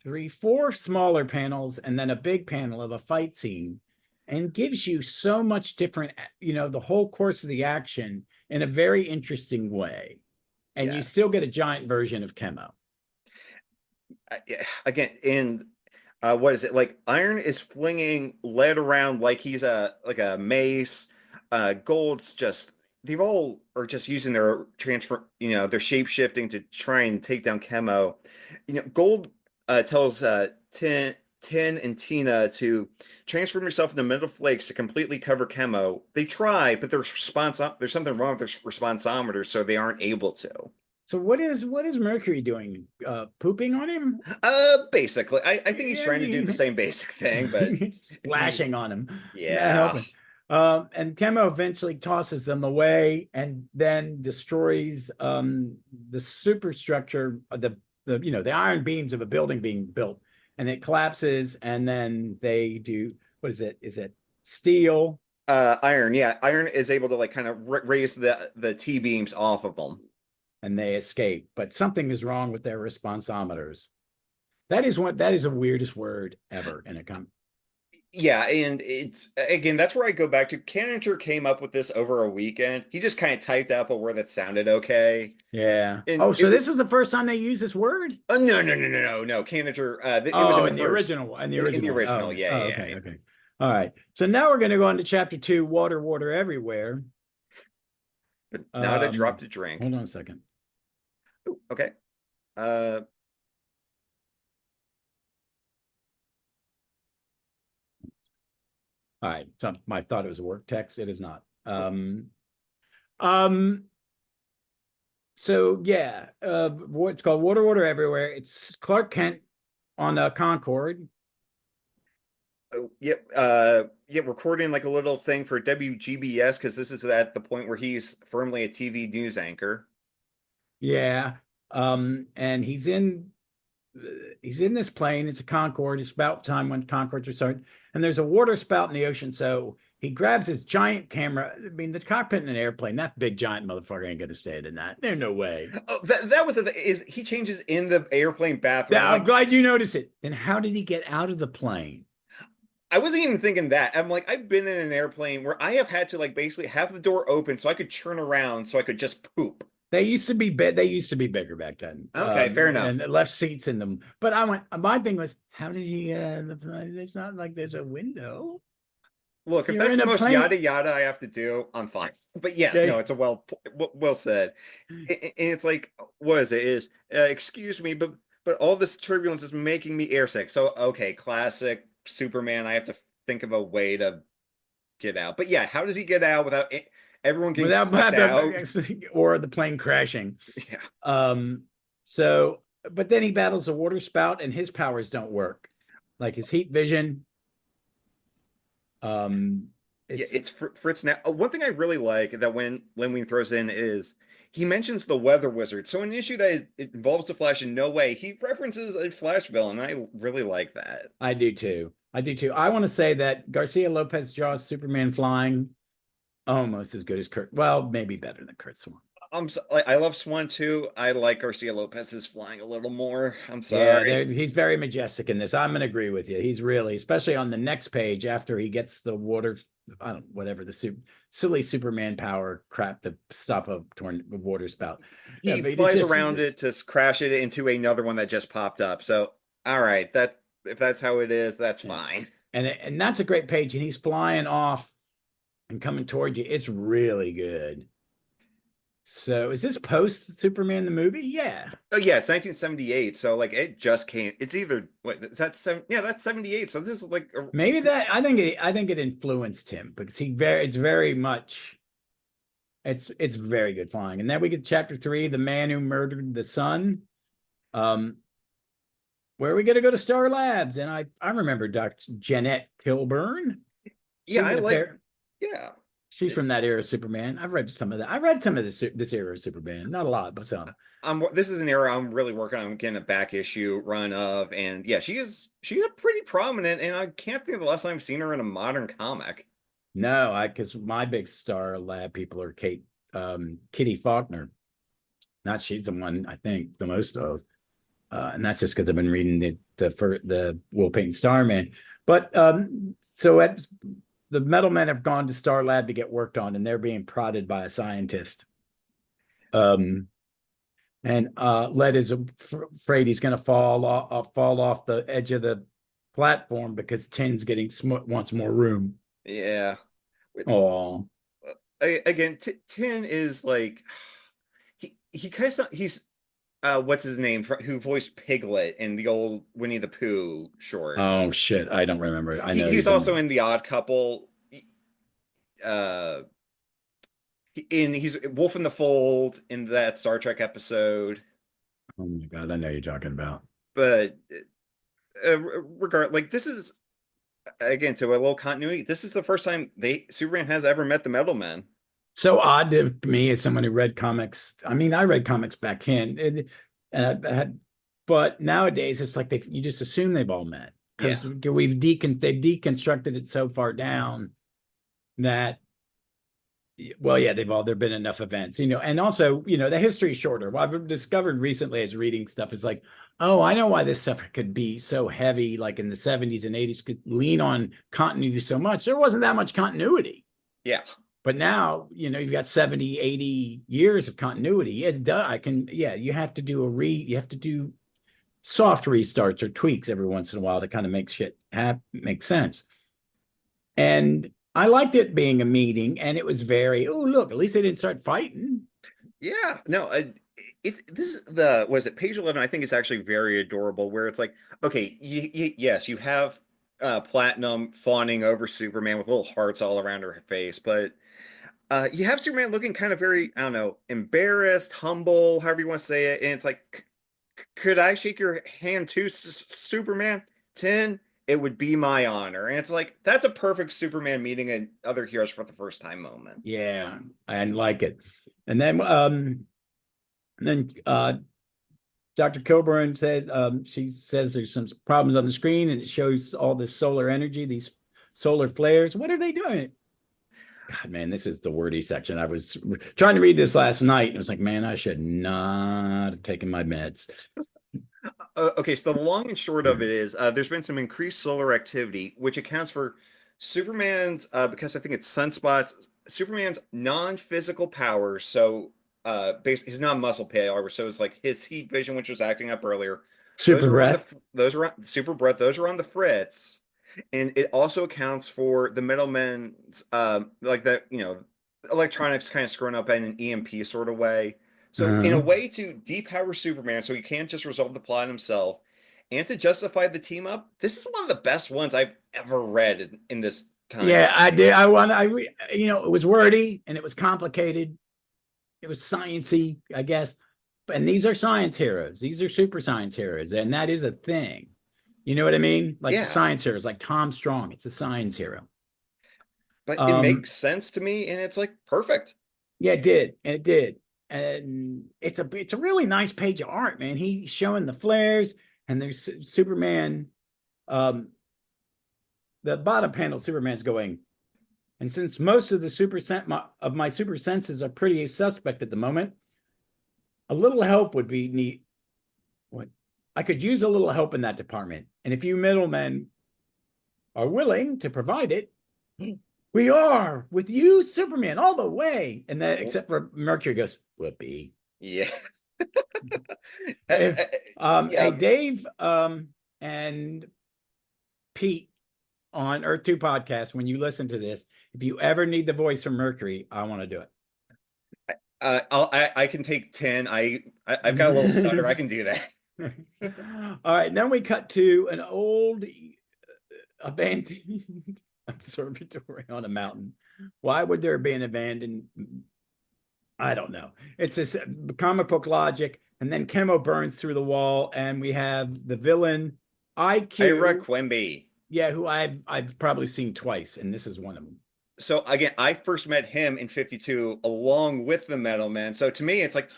Speaker 1: three, four smaller panels, and then a big panel of a fight scene, and gives you so much different, the whole course of the action in a very interesting way, and you
Speaker 2: Yeah.
Speaker 1: still get a giant version of Kemo.
Speaker 2: Again, in what is it like? Iron is flinging lead around like he's a mace. Gold's just they've all are just using their transfer, their shape shifting to try and take down Chemo. Gold tells Tin and Tina to transform yourself into metal flakes to completely cover Chemo. They try, but there's something wrong with their responsometer, so they aren't able to.
Speaker 1: So what is Mercury doing? Pooping on him?
Speaker 2: Basically, I think he's
Speaker 1: Yeah,
Speaker 2: trying to do the same basic thing, but he's
Speaker 1: splashing on him, not
Speaker 2: yeah.
Speaker 1: helping. And Chemo eventually tosses them away, and then destroys the superstructure, the iron beams of a building being built, and it collapses. And then they do, what is it? Is it steel?
Speaker 2: Iron, yeah, Iron is able to like kind of raise the T beams off of them.
Speaker 1: And they escape. But something is wrong with their responsometers. That is the weirdest word ever in a
Speaker 2: Yeah, and it's again that's where I go back to. Canninger came up with this over a weekend. He just kind of typed up a word that sounded okay,
Speaker 1: Yeah.
Speaker 2: and
Speaker 1: Oh, so this is the first time they use this word?
Speaker 2: no. Canninger, it was in
Speaker 1: Oh,
Speaker 2: the
Speaker 1: in the
Speaker 2: first,
Speaker 1: original, in the
Speaker 2: in the
Speaker 1: original one. Oh,
Speaker 2: original.
Speaker 1: okay.
Speaker 2: Yeah,
Speaker 1: Oh,
Speaker 2: yeah,
Speaker 1: okay.
Speaker 2: yeah.
Speaker 1: Okay. All right. So now we're going to go on to chapter 2, water, water everywhere.
Speaker 2: But now to drop to
Speaker 1: Hold
Speaker 2: drink.
Speaker 1: on a second.
Speaker 2: Ooh, okay. Uh,
Speaker 1: All right. So I thought it was a work text. It is not. Um, so yeah, what's called water, water everywhere. It's Clark Kent on a Concorde.
Speaker 2: oh, yep. Yeah, recording like a little thing for WGBS because this is at the point where he's firmly a TV news anchor.
Speaker 1: Yeah. And he's in this plane. It's a Concorde. It's about time when Concordes are started. And there's a water spout in the ocean. So he grabs his giant camera. I mean, the cockpit in an airplane, that big giant motherfucker ain't gonna stay in that. There's no way.
Speaker 2: Oh, that was is he changes in the airplane bathroom. I'm
Speaker 1: Now, I'm
Speaker 2: like,
Speaker 1: glad you noticed it. Then how did he get out of the plane?
Speaker 2: I wasn't even thinking that. I'm like, I've been in an airplane where I have had to like basically have the door open so I could turn around so I could just poop.
Speaker 1: They used to be big. They used to be bigger back then,
Speaker 2: Okay, fair enough.
Speaker 1: and left seats in them. But I went. My thing was, how did he? It's not like there's a window.
Speaker 2: Look, if
Speaker 1: You're
Speaker 2: that's
Speaker 1: in
Speaker 2: the
Speaker 1: a
Speaker 2: most
Speaker 1: plane.
Speaker 2: yada yada I have to do, I'm fine. But yes, no,
Speaker 1: They,
Speaker 2: it's a well said. And it's like, what is it? Is excuse me, but all this turbulence is making me airsick. So okay, classic Superman. I have to think of a way to get out. But yeah, how does he get out without everyone getting
Speaker 1: without
Speaker 2: sucked out?
Speaker 1: or the plane crashing.
Speaker 2: Yeah.
Speaker 1: Um, so, but then he battles a water spout, and his powers don't work, like his heat vision. Um,
Speaker 2: Yeah,
Speaker 1: it's
Speaker 2: it's Fritz now. One thing I really like that when Wein throws in is he mentions the Weather Wizard. So an issue that it involves the Flash in no way, he references a Flash villain. I really like that.
Speaker 1: I do too. I do too. I want to say that Garcia-Lopez draws Superman flying almost as good as Kurt. Well, maybe better than Kurt Swan.
Speaker 2: I love Swan too. I like Garcia Lopez's flying a little more. I'm
Speaker 1: Yeah,
Speaker 2: sorry.
Speaker 1: he's very majestic in this. I'm going to agree with you. He's really, especially on the next page after he gets the water, I don't whatever the silly Superman power crap to stop a water spout. Yeah,
Speaker 2: He
Speaker 1: but it's
Speaker 2: flies
Speaker 1: just
Speaker 2: around it to crash it into another one that just popped up. So all right, that if that's how it is, that's
Speaker 1: yeah.
Speaker 2: fine.
Speaker 1: And that's a great page. And he's flying off and coming toward you. It's really good. So is this post Superman the movie? Yeah.
Speaker 2: Oh yeah, it's 1978, so like it just came. It's either what is that seven? Yeah, that's 78. So this is like
Speaker 1: Maybe that I think it influenced him because it's very much it's very good flying. And then we get chapter 3, The Man Who Murdered the Sun. Um where are we gonna go to Star Labs? And I remember Dr. Jeanette Kilburn. She
Speaker 2: yeah, I
Speaker 1: would
Speaker 2: like
Speaker 1: appear
Speaker 2: yeah.
Speaker 1: She's from that era of Superman. I've read some of that. I read some of this era of Superman. Not a lot, but some.
Speaker 2: This is an era I'm really working on getting a back issue run of, and yeah, she's a pretty prominent, and I can't think of the last time I've seen her in a modern comic.
Speaker 1: No, because my big Star Lab people are Kitty Faulkner. Not she's the one I think the most of, and that's just because I've been reading the Will Paint Starman. But so the Metal Men have gone to Star Lab to get worked on, and they're being prodded by a scientist. And Led is afraid he's going to fall off the edge of the platform because Tin's wants more room.
Speaker 2: Yeah.
Speaker 1: Oh,
Speaker 2: Again, Tin is like he kind of he's what's his name who voiced Piglet in the old Winnie the Pooh shorts.
Speaker 1: oh shit! I don't remember. I know
Speaker 2: He's also in The Odd Couple. Uh, he's Wolf in the Fold in that Star Trek episode.
Speaker 1: Oh my god, I know you're talking about.
Speaker 2: But like this is again to a little continuity. This is the first time Superman has ever met the Metal Men.
Speaker 1: So odd to me as someone who read comics. I mean, I read comics back in, but nowadays it's like you just assume they've all met because they've deconstructed it so far down that, well, yeah, there've been enough events, and also, the history is shorter. What I've discovered recently as reading stuff is like, oh, I know why this stuff could be so heavy, like in the 70s and 80s, could lean on continuity so much. There wasn't that much continuity.
Speaker 2: Yeah.
Speaker 1: But now, you've got 70, 80 years of continuity. You have to do soft restarts or tweaks every once in a while to kind of make shit make sense. And I liked it being a meeting, and it was look, at least they didn't start fighting.
Speaker 2: Yeah, no, was it page 11? I think it's actually very adorable where it's like, okay, yes, you have Platinum fawning over Superman with little hearts all around her face, but you have Superman looking kind of very, I don't know, embarrassed, humble, however you want to say it. And it's like, could I shake your hand too, Superman? 10, it would be my honor. And it's like, that's a perfect Superman meeting other heroes for the first time moment.
Speaker 1: Yeah, I like it. And then Dr. Kilburn said, she says there's some problems on the screen and it shows all this solar energy, these solar flares. What are they doing? God, man, this is the wordy section. I was trying to read this last night and I was like, man, I should not have taken my meds.
Speaker 2: Okay, so the long and short of it is there's been some increased solar activity, which accounts for Superman's, because I think it's sunspots, Superman's non-physical powers. So basically his non-muscle power. So it's like his heat vision, which was acting up earlier.
Speaker 1: Super breath.
Speaker 2: Those are on super breath. Those are on the fritz. And it also accounts for the middlemen's like that, electronics kind of screwing up in an EMP sort of way. So in a way to depower Superman so he can't just resolve the plot himself and to justify the team up, this is one of the best ones I've ever read in this time.
Speaker 1: Yeah, I did. It was wordy and it was complicated. It was sciencey, I guess. And these are science heroes. These are super science heroes. And that is a thing. You know what I mean? Like science heroes, like Tom Strong. It's a science hero.
Speaker 2: But it makes sense to me, and it's like perfect.
Speaker 1: Yeah, it did. And it did. And it's a really nice page of art, man. He's showing the flares, and there's Superman. The bottom panel, Superman's going, and since most of the my super senses are pretty suspect at the moment, a little help would be neat. What? I could use a little help in that department. And if you middlemen are willing to provide it, we are with you, Superman, all the way. And then, except for Mercury goes, whoopee.
Speaker 2: Yeah.
Speaker 1: Hey, Dave and Pete on Earth 2 podcast, when you listen to this, if you ever need the voice from Mercury, I want to do it.
Speaker 2: I can take 10. I've got a little stutter. I can do that.
Speaker 1: All right, then we cut to an old abandoned observatory on a mountain. Why would there be an abandoned? I don't know. It's this comic book logic, and then Chemo burns through the wall, and we have the villain IQ.
Speaker 2: Ira Quimby.
Speaker 1: Yeah, who I've probably seen twice, and this is one of them.
Speaker 2: so again, I first met him in 52 along with the Metal Man. So to me, it's like,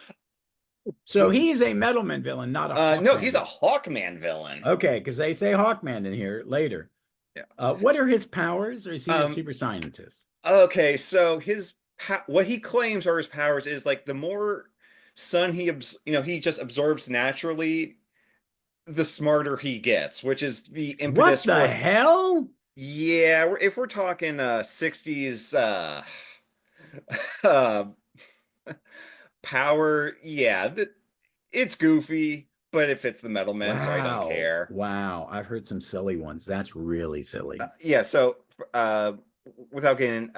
Speaker 1: So he's a Metalman villain, not a
Speaker 2: no, he's
Speaker 1: Hawkman.
Speaker 2: a Hawkman villain.
Speaker 1: Okay, because they say Hawkman in here later.
Speaker 2: Yeah.
Speaker 1: What are his powers, or is he a
Speaker 2: Um,
Speaker 1: super scientist?
Speaker 2: okay, so what he claims are his powers is like the more sun he just absorbs naturally, the smarter he gets, which is the
Speaker 1: What
Speaker 2: impetus
Speaker 1: the
Speaker 2: for,
Speaker 1: hell?
Speaker 2: yeah, if we're talking 60s uh power, yeah, it's goofy, but it fits the Metal Men, so I don't
Speaker 1: Wow.
Speaker 2: care.
Speaker 1: Wow. I've heard some silly ones. That's really silly.
Speaker 2: Yeah, so without getting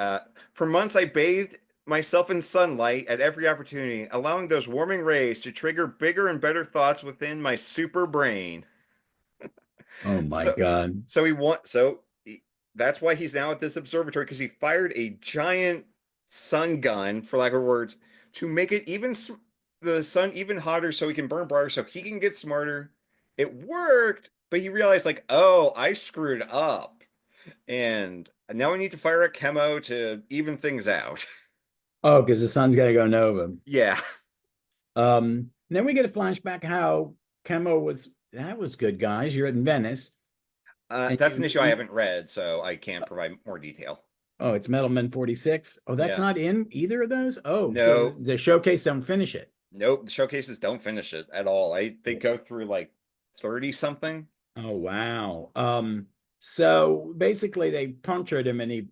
Speaker 2: for months I bathed myself in sunlight at every opportunity, allowing those warming rays to trigger bigger and better thoughts within my super brain.
Speaker 1: Oh my
Speaker 2: So
Speaker 1: God.
Speaker 2: so he want so he, that's why he's now at this observatory, because he fired a giant sun gun, for lack of words, to make it the sun even hotter so he can burn brighter so he can get smarter. It worked, but he realized like, oh, I screwed up. And now I need to fire a chemo to even things out.
Speaker 1: Oh, because the sun's got to go nova.
Speaker 2: Yeah.
Speaker 1: Then we get a flashback how Chemo was, that was good, guys. You're in Venice and
Speaker 2: That's
Speaker 1: you
Speaker 2: an issue I
Speaker 1: meet,
Speaker 2: haven't read, so I can't provide more detail.
Speaker 1: oh, it's Metal Men 46. Oh, that's
Speaker 2: Yeah.
Speaker 1: not in either of those? Oh, so
Speaker 2: No,
Speaker 1: the showcase don't finish it.
Speaker 2: nope. The showcases don't finish it at all. They go through like 30 something.
Speaker 1: Oh, wow. So basically they punctured him and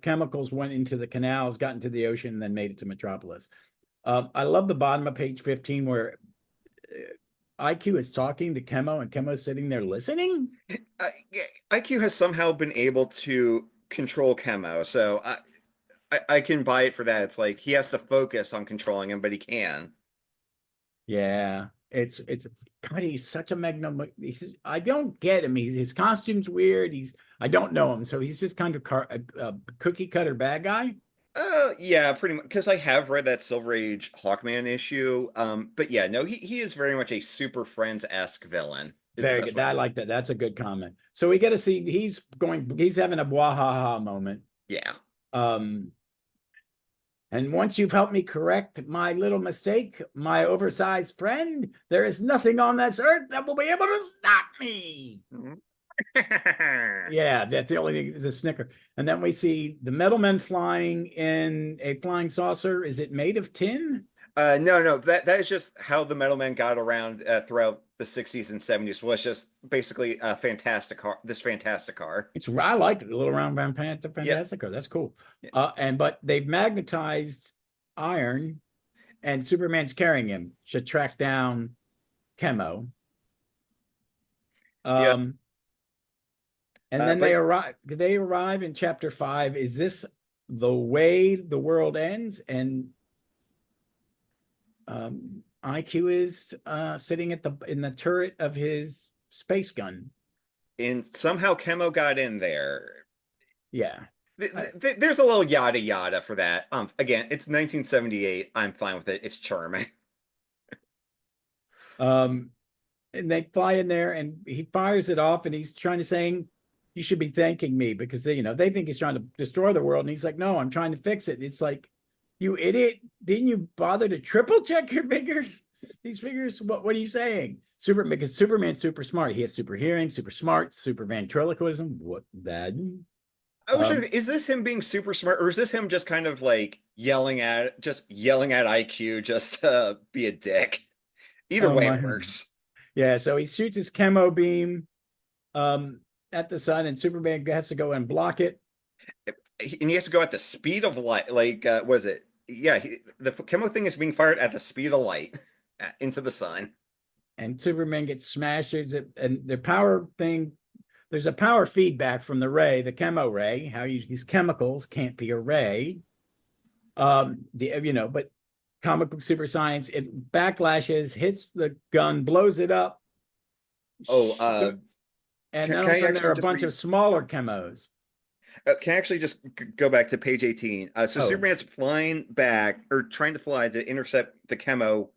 Speaker 1: chemicals went into the canals, got into the ocean, and then made it to Metropolis. I love the bottom of page 15 where IQ is talking to Chemo and Chemo's sitting there listening.
Speaker 2: Yeah, IQ has somehow been able to control Chemo, so I can buy it for that. It's like he has to focus on controlling him, but he can.
Speaker 1: Yeah, it's God, he's such a magnum. I don't get him. His costume's weird. I don't know him, so he's just kind of a cookie cutter bad guy.
Speaker 2: Yeah, pretty much, because I have read that Silver Age Hawkman issue. But yeah, no, he is very much a Super Friends-esque villain, is the
Speaker 1: Very
Speaker 2: best
Speaker 1: good.
Speaker 2: way to
Speaker 1: I
Speaker 2: put it.
Speaker 1: like that. That's a good comment. So we get to see he's having a wahaha moment.
Speaker 2: Yeah.
Speaker 1: Um, and once you've helped me correct my little mistake, my oversized friend, there is nothing on this earth that will be able to stop me. Yeah, that's the only thing is a snicker. And then we see the metal men flying in a flying saucer. Is it made of tin?
Speaker 2: No, that is just how the Metal Man got around throughout the 60s and 70s, was just basically a fantastic car, this fantastic car.
Speaker 1: I like it, the little round
Speaker 2: Yep.
Speaker 1: Fantastico. That's cool.
Speaker 2: Yeah.
Speaker 1: But they've magnetized iron, and Superman's carrying him to track down Chemo.
Speaker 2: Yep.
Speaker 1: Um, and then
Speaker 2: But
Speaker 1: they arrive in chapter 5. Is this the way the world ends? And IQ is sitting in the turret of his space gun.
Speaker 2: and somehow Chemo got in there.
Speaker 1: Yeah.
Speaker 2: There's a little yada yada for that. Again, it's 1978. I'm fine with it. It's charming.
Speaker 1: Um, and they fly in there and he fires it off and he's trying to saying, you should be thanking me because they think he's trying to destroy the world. And he's like, no, I'm trying to fix it. It's like, you idiot. Didn't you bother to triple check your figures? These figures, what are you saying? Because Superman's super smart. He has super hearing, super smart, super ventriloquism. What that?
Speaker 2: I was trying to think, is this him being super smart, or is this him just kind of like yelling at IQ just to be a dick? Either
Speaker 1: Oh
Speaker 2: way,
Speaker 1: my.
Speaker 2: it works.
Speaker 1: Yeah, so he shoots his chemo beam at the sun, and Superman has to go and block it.
Speaker 2: And he has to go at the speed of light. Like, was it? Yeah, the chemo thing is being fired at the speed of light into the sun.
Speaker 1: And Superman gets smashed. And the power thing, there's a power feedback from the ray, the chemo ray, how these chemicals can't be a ray. But comic book super science, it backlashes, hits the gun, blows it up.
Speaker 2: Oh,
Speaker 1: and then all
Speaker 2: can
Speaker 1: of a
Speaker 2: I
Speaker 1: sudden there
Speaker 2: actually
Speaker 1: are a
Speaker 2: just
Speaker 1: bunch
Speaker 2: read?
Speaker 1: of smaller chemos.
Speaker 2: Can I actually just go back to page 18? So
Speaker 1: Oh,
Speaker 2: Superman's flying back or trying to fly to intercept the chemo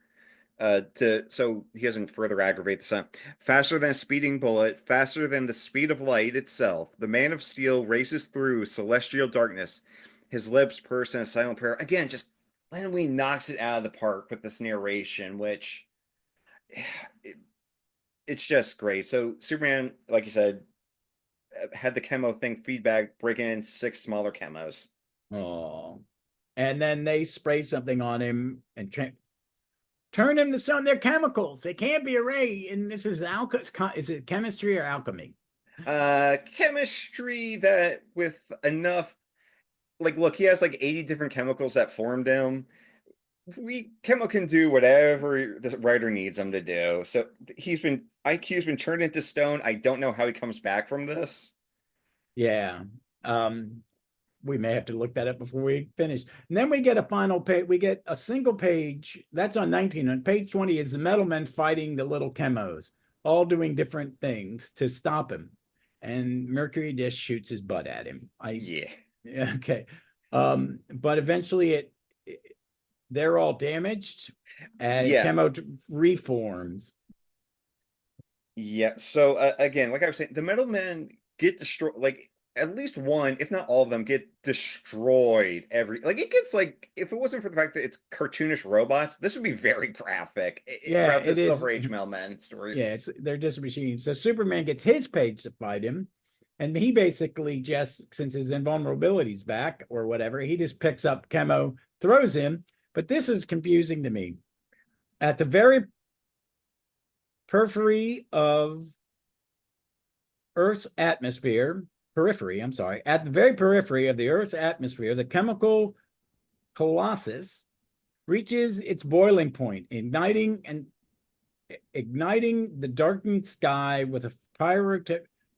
Speaker 2: So he doesn't further aggravate the sun. Faster than a speeding bullet, faster than the speed of light itself, the man of steel races through celestial darkness. His lips purse in a silent prayer. Again, just Len Wein knocks it out of the park with this narration, which it, it's just great. So Superman, like you said, had the chemo thing feedback, breaking in 6 smaller chemos.
Speaker 1: Oh, and then they spray something on him and turn him to some. They're chemicals. They can't be a ray. And this is is it chemistry or alchemy?
Speaker 2: Chemistry that with enough, like, look, he has like 80 different chemicals that formed him. Chemo can do whatever the writer needs him to do. So IQ's been turned into stone. I don't know how he comes back from this.
Speaker 1: Yeah. Um, we may have to look that up before we finish. And then we get a final page. We get a single page. That's on 19. On page 20 is the metal men fighting the little chemos, all doing different things to stop him. And Mercury just shoots his butt at him.
Speaker 2: Yeah.
Speaker 1: Okay. But eventually they're all damaged and
Speaker 2: Yeah.
Speaker 1: chemo reforms.
Speaker 2: Yeah. So again, like I was saying, the metal men get destroyed. Like at least one, if not all of them, get destroyed. It gets like if it wasn't for the fact that it's cartoonish robots, this would be very graphic.
Speaker 1: Yeah,
Speaker 2: Throughout the
Speaker 1: it is.
Speaker 2: Silver Age mailman stories.
Speaker 1: Yeah, they're just machines. So Superman gets his page to fight him, and he basically just, since his invulnerability's back or whatever, he just picks up chemo, throws him. But this is confusing to me. At the very periphery of Earth's atmosphere, I'm sorry, at the very periphery of the Earth's atmosphere, the chemical colossus reaches its boiling point, igniting the darkened sky with a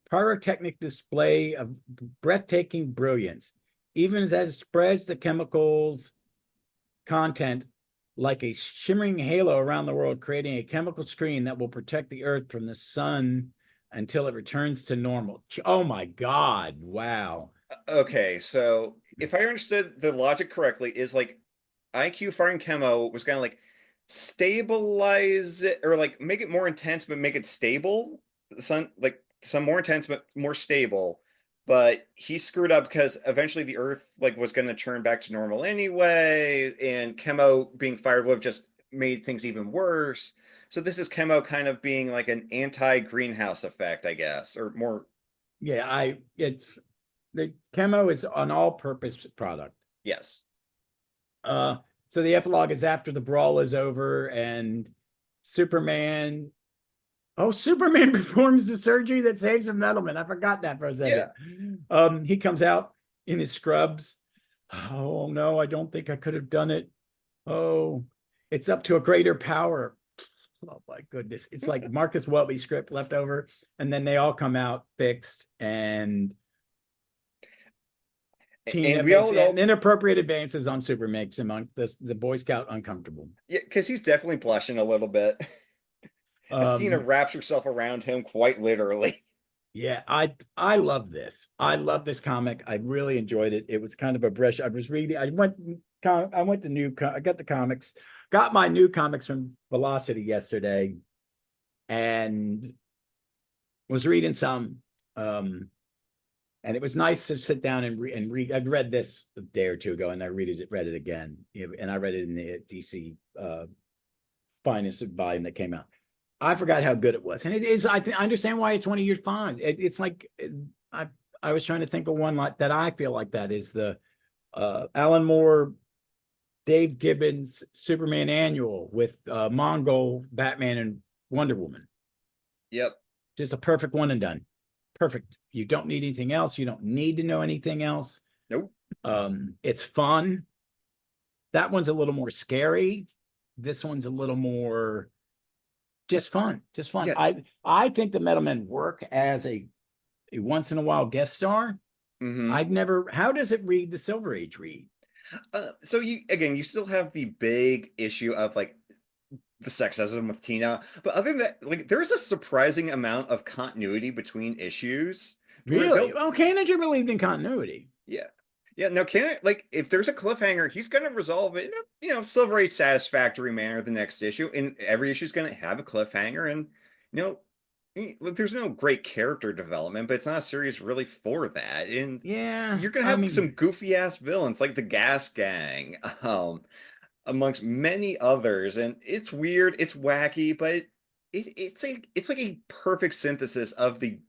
Speaker 1: pyrotechnic display of breathtaking brilliance, even as it spreads the chemicals content like a shimmering halo around the world, creating a chemical screen that will protect the earth from the sun until it returns to normal. Oh my God. Wow.
Speaker 2: Okay, so if I understood the logic correctly, is like IQ firing chemo was gonna like stabilize it or like make it more intense but make it stable. Some more intense but more stable. But he screwed up because eventually the Earth like was gonna turn back to normal anyway, and chemo being fired would have just made things even worse. So this is chemo kind of being like an anti-greenhouse effect, I guess, or more.
Speaker 1: Yeah, it's the chemo is an all-purpose product.
Speaker 2: Yes.
Speaker 1: So the epilogue is after the brawl is over and Superman. Oh, Superman performs the surgery that saves him, Nettleman. I forgot that for a second.
Speaker 2: Yeah.
Speaker 1: He comes out in his scrubs. Oh no, I don't think I could have done it. Oh, it's up to a greater power. Oh my goodness. It's like Marcus Welby script left over, and then they all come out fixed, and Tina
Speaker 2: And we
Speaker 1: makes
Speaker 2: all
Speaker 1: inappropriate advances on Super, makes him the Boy Scout uncomfortable.
Speaker 2: yeah, because he's definitely blushing a little bit as Tina wraps herself around him quite literally.
Speaker 1: Yeah, I love this. I love this comic. I really enjoyed it. It was kind of a brush. I was reading. I went to I got the comics. Got my new comics from Velocity yesterday, and was reading some. And it was nice to sit down and read. I've read this a day or two ago, and I read it again, and I read it in the DC finest volume that came out. I forgot how good it was, and it is. I understand why it's 20 years fine. It's like I was trying to think of one like that. I feel like that is the Alan Moore, Dave Gibbons Superman annual with Mongol, Batman, and Wonder Woman.
Speaker 2: Yep.
Speaker 1: Just a perfect one and done. Perfect. You don't need anything else. You don't need to know anything else.
Speaker 2: Nope.
Speaker 1: It's fun. That one's a little more scary. This one's a little more just fun. Just fun.
Speaker 2: Yeah.
Speaker 1: I think the Metal Men work as a once in a while guest star. I'd never. How does it read the Silver Age read?
Speaker 2: So you still have the big issue of like the sexism with Tina, but other than that, like there's a surprising amount of continuity between issues.
Speaker 1: Really? Oh, Kaniger believed in continuity.
Speaker 2: Yeah, Yeah, no, can it, like, if there's a cliffhanger, he's gonna resolve it in a, Silver Age satisfactory manner the next issue, and every issue is gonna have a cliffhanger, and you know, there's no great character development, but it's not a series really for that. And
Speaker 1: Yeah,
Speaker 2: you're gonna
Speaker 1: I
Speaker 2: have
Speaker 1: mean,
Speaker 2: some goofy ass villains like the Gas Gang, amongst many others, and it's weird, it's wacky, but it's like a perfect synthesis of the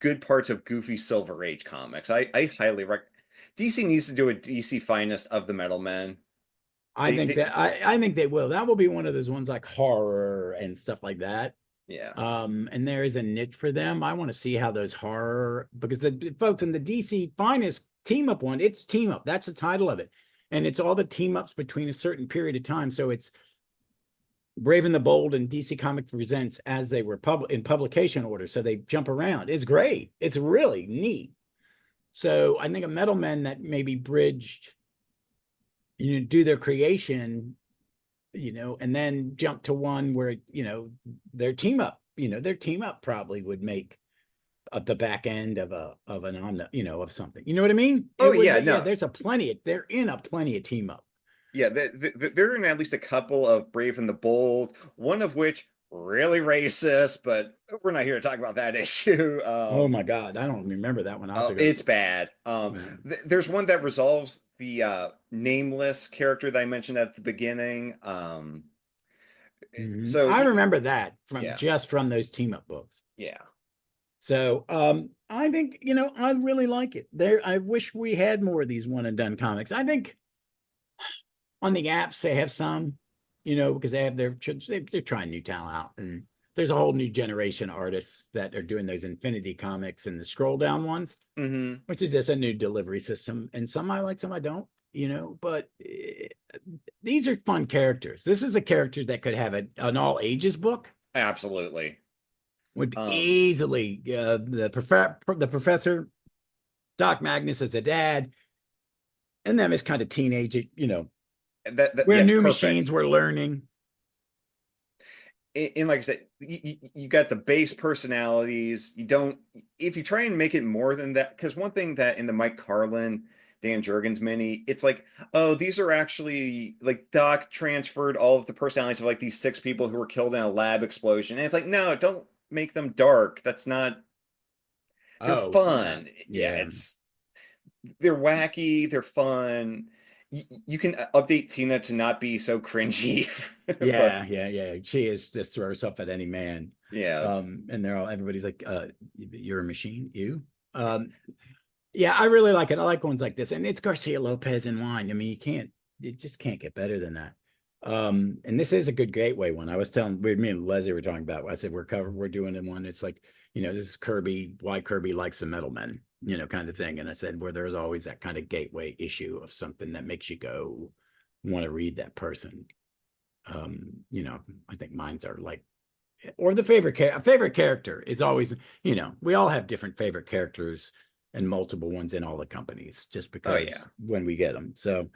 Speaker 2: good parts of goofy Silver Age comics. I highly recommend. DC needs to do a DC Finest of the Metal Men.
Speaker 1: I
Speaker 2: They,
Speaker 1: think
Speaker 2: they
Speaker 1: that I think they will. That will be one of those ones like horror and stuff like that.
Speaker 2: yeah.
Speaker 1: And there is a niche for them. I want to see how those horror, because the folks in the DC Finest team up one, it's team up. That's the title of it. And it's all the team ups between a certain period of time. So it's Brave and the Bold and DC Comics Presents as they were in publication order. So they jump around. It's great. It's really neat. So I think a Metal Men that maybe bridged, do their creation, and then jump to one where, their team up probably would make the back end of an of something. You know what I mean?
Speaker 2: Oh
Speaker 1: It would
Speaker 2: yeah,
Speaker 1: be, yeah,
Speaker 2: no,
Speaker 1: they're in a plenty of team up.
Speaker 2: yeah. They're in at least a couple of Brave and the Bold. One of which really racist, but we're not here to talk about that issue.
Speaker 1: Oh my God, I don't remember that one. I'll have
Speaker 2: Oh,
Speaker 1: to go.
Speaker 2: it's bad.
Speaker 1: Yeah.
Speaker 2: There's one that resolves the nameless character that I mentioned at the beginning. So
Speaker 1: I remember that from
Speaker 2: yeah,
Speaker 1: just from those team up books.
Speaker 2: yeah.
Speaker 1: So I think, I really like it. I wish we had more of these one and done comics. I think on the apps they have some, because they have they're trying new talent out, and there's a whole new generation of artists that are doing those Infinity comics and the scroll down ones,
Speaker 2: Hmm.
Speaker 1: which is just a new delivery system. And some I like, some I don't, but these are fun characters. This is a character that could have an all ages book,
Speaker 2: Absolutely.
Speaker 1: would
Speaker 2: Um,
Speaker 1: easily the professor, Doc Magnus as a dad, and them as kind of teenage, where
Speaker 2: yeah,
Speaker 1: new machines
Speaker 2: perfect.
Speaker 1: were learning.
Speaker 2: And like I said, you got the base personalities. You don't, if you try and make it more than that, because one thing that in the Mike Carlin, Dan Jurgens mini, it's like, oh, these are actually like Doc transferred all of the personalities of like these six people who were killed in a lab explosion. And it's like, no, don't make them dark. That's not, they're
Speaker 1: Oh, yeah,
Speaker 2: fun. Yeah,
Speaker 1: yeah,
Speaker 2: they're wacky, they're fun. You can update Tina to not be so cringy, but
Speaker 1: yeah. She is just throw herself at any man.
Speaker 2: yeah.
Speaker 1: And everybody's like, you're a machine, you. Yeah, I really like it. I like ones like this, and it's Garcia-Lopez and Wein. I mean, you just can't get better than that. And this is a good gateway one. I was telling me and Leslie were talking about. I said we're doing in one. It's like, this is Kirby, why Kirby likes the Metal Men, kind of thing. And I said where there's always that kind of gateway issue of something that makes you go want to read that person. I think mine's are like, or the favorite character is always, we all have different favorite characters and multiple ones in all the companies just
Speaker 2: Oh yeah.
Speaker 1: because when we get them. So,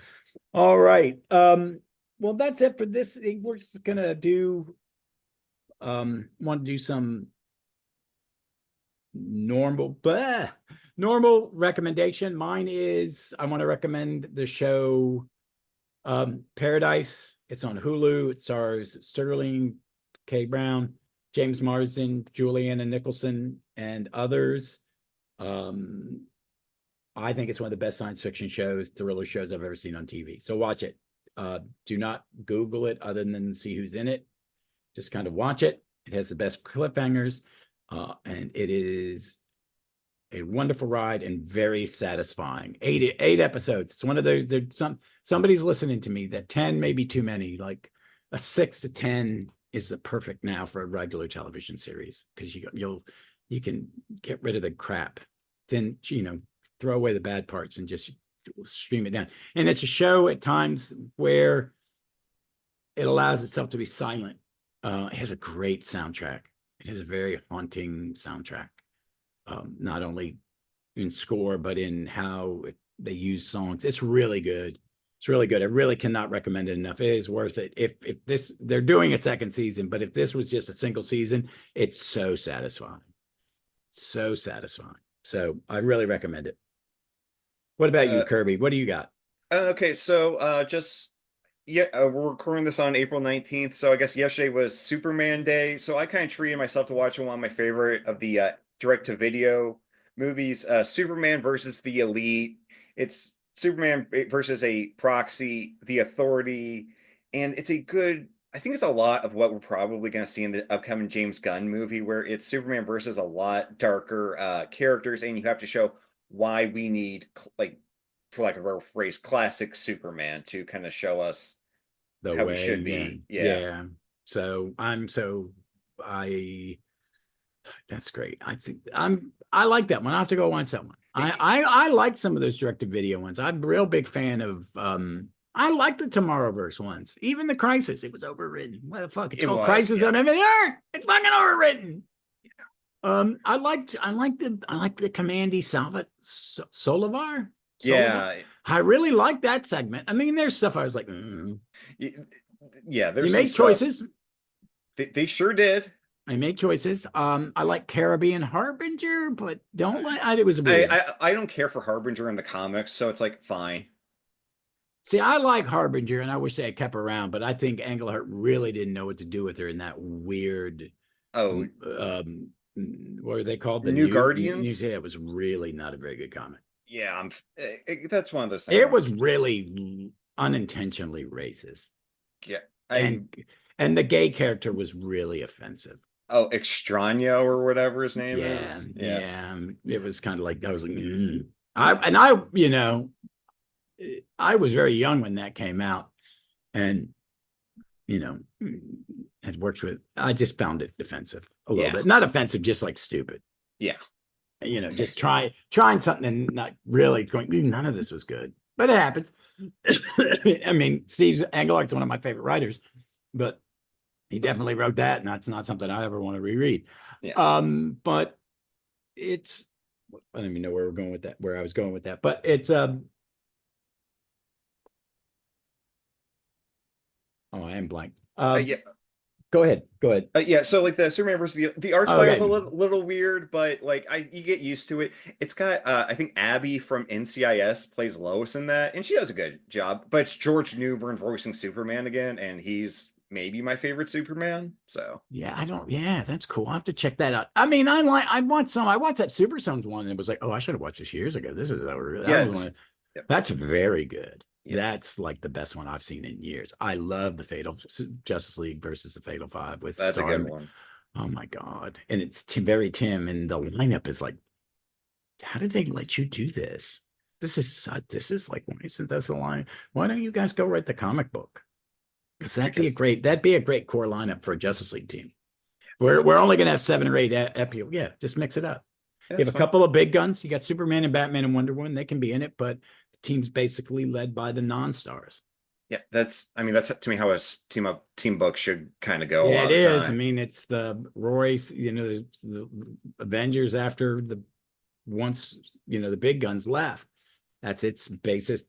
Speaker 1: all right. Well, that's it for this. We're just gonna want to do some normal recommendation. Mine is I want to recommend the show Paradise. It's on Hulu. It stars Sterling K. Brown, James Marsden, Juliana Nicholson, and others. I think it's one of the best science fiction shows, thriller shows I've ever seen on TV. So watch it. Do not Google it other than see who's in it. Just kind of watch it. It has the best cliffhangers, and it is a wonderful ride and very satisfying. Eight episodes. It's one of those. There's somebody's listening to me that 10 may be too many. Like a 6 to 10 is the perfect now for a regular television series because you can get rid of the crap. Then throw away the bad parts and just stream it down. And it's a show at times where it allows itself to be silent. It has a great soundtrack. It has a very haunting soundtrack, not only in score but in how they use songs. It's really good. It's really good. I really cannot recommend it enough. It is worth it. If this they're doing a second season, but if this was just a single season, it's so satisfying. So satisfying. So I really recommend it. What about you,
Speaker 2: Uh,
Speaker 1: Kirby? What do you got?
Speaker 2: okay, so just yeah, we're recording this on April 19th, so I guess yesterday was Superman Day. So I kind of treated myself to watching one of my favorite of the direct-to-video movies, Superman versus the Elite. It's Superman versus a proxy, the Authority, and it's a good. I think it's a lot of what we're probably going to see in the upcoming James Gunn movie, where it's Superman versus a lot darker characters, and you have to show why we need like for lack of a better phrase, classic Superman to kind of show us
Speaker 1: The
Speaker 2: how he
Speaker 1: way,
Speaker 2: should
Speaker 1: yeah,
Speaker 2: be. Yeah.
Speaker 1: yeah. I that's great. I like that one. I have to go watch that one. I like some of those direct to video ones. I'm a real big fan of I like the Tomorrowverse ones. Even the Crisis, it was overwritten. What the fuck? It's
Speaker 2: It
Speaker 1: called
Speaker 2: was,
Speaker 1: Crisis
Speaker 2: yeah.
Speaker 1: on Infinite Earth. It's fucking overwritten. I like the Commandy Salvat Solivar. Solivar.
Speaker 2: Yeah.
Speaker 1: I really like that segment. I mean, there's stuff I was like,
Speaker 2: Yeah,
Speaker 1: you
Speaker 2: there's some
Speaker 1: make
Speaker 2: stuff.
Speaker 1: choices.
Speaker 2: They sure did.
Speaker 1: I make choices. I like Caribbean Harbinger, but don't like. It was
Speaker 2: I,
Speaker 1: weird.
Speaker 2: I don't care for Harbinger in the comics, so it's like fine.
Speaker 1: See, I like Harbinger, and I wish they had kept her around, but I think Englehart really didn't know what to do with her in that weird.
Speaker 2: Oh,
Speaker 1: What are they called? The
Speaker 2: New
Speaker 1: new.
Speaker 2: Guardians?
Speaker 1: Yeah, it was really not a very good comic.
Speaker 2: Yeah, that's one of those things.
Speaker 1: It was really unintentionally racist,
Speaker 2: Yeah, I
Speaker 1: and and the gay character was really offensive.
Speaker 2: oh, Extraño or whatever his name
Speaker 1: Yeah,
Speaker 2: is. Yeah.
Speaker 1: yeah. It was kind of like I was like, I was very young when that came out, and you know, had worked with. I just found it offensive a little
Speaker 2: Yeah.
Speaker 1: bit, not offensive, just like stupid.
Speaker 2: Yeah.
Speaker 1: Just trying something and not really going. None of this was good, but it happens. I mean, Steve Englehart's one of my favorite writers, but he definitely wrote that, and that's not something I ever want to reread.
Speaker 2: Yeah.
Speaker 1: But it's I don't even know where we're going with that, where I was going with that, but it's oh, I am blank.
Speaker 2: Yeah.
Speaker 1: Go ahead.
Speaker 2: Yeah, so like the Superman versus the art
Speaker 1: Oh,
Speaker 2: style is a
Speaker 1: okay.
Speaker 2: little weird, but like you get used to it. It's got I think Abby from NCIS plays Lois in that, and she does a good job. But it's George Newbern voicing Superman again, and he's maybe my favorite Superman. So
Speaker 1: Yeah, I don't. Yeah, that's cool. I'll have to check that out. I mean, I watched that Super Sons one and it was like, oh, I should have watched this years ago. This is
Speaker 2: yeah, it's, yep,
Speaker 1: that's very good.
Speaker 2: yep,
Speaker 1: That's like the best one I've seen in years. I love the Fatal Justice League versus the Fatal Five with
Speaker 2: that's a good
Speaker 1: Star.
Speaker 2: one.
Speaker 1: Oh my God. And it's very Tim, and the lineup is like, how did they let you do this? This is like, why isn't this a line? Why don't you guys go write the comic book? Because that'd be a great core lineup for a Justice League team. We're only gonna have 7 or 8 epi. Yeah, just mix it up.
Speaker 2: Yeah,
Speaker 1: You
Speaker 2: that's
Speaker 1: have a
Speaker 2: fine.
Speaker 1: couple of big guns. You got Superman and Batman and Wonder Woman. They can be in it, but the team's basically led by the non-stars.
Speaker 2: Yeah, I mean that's to me how a team book should kind of go a
Speaker 1: Yeah,
Speaker 2: lot
Speaker 1: it
Speaker 2: of the
Speaker 1: is. I
Speaker 2: time.
Speaker 1: mean, it's the Royce, the Avengers after the once, the big guns left. That's its basis.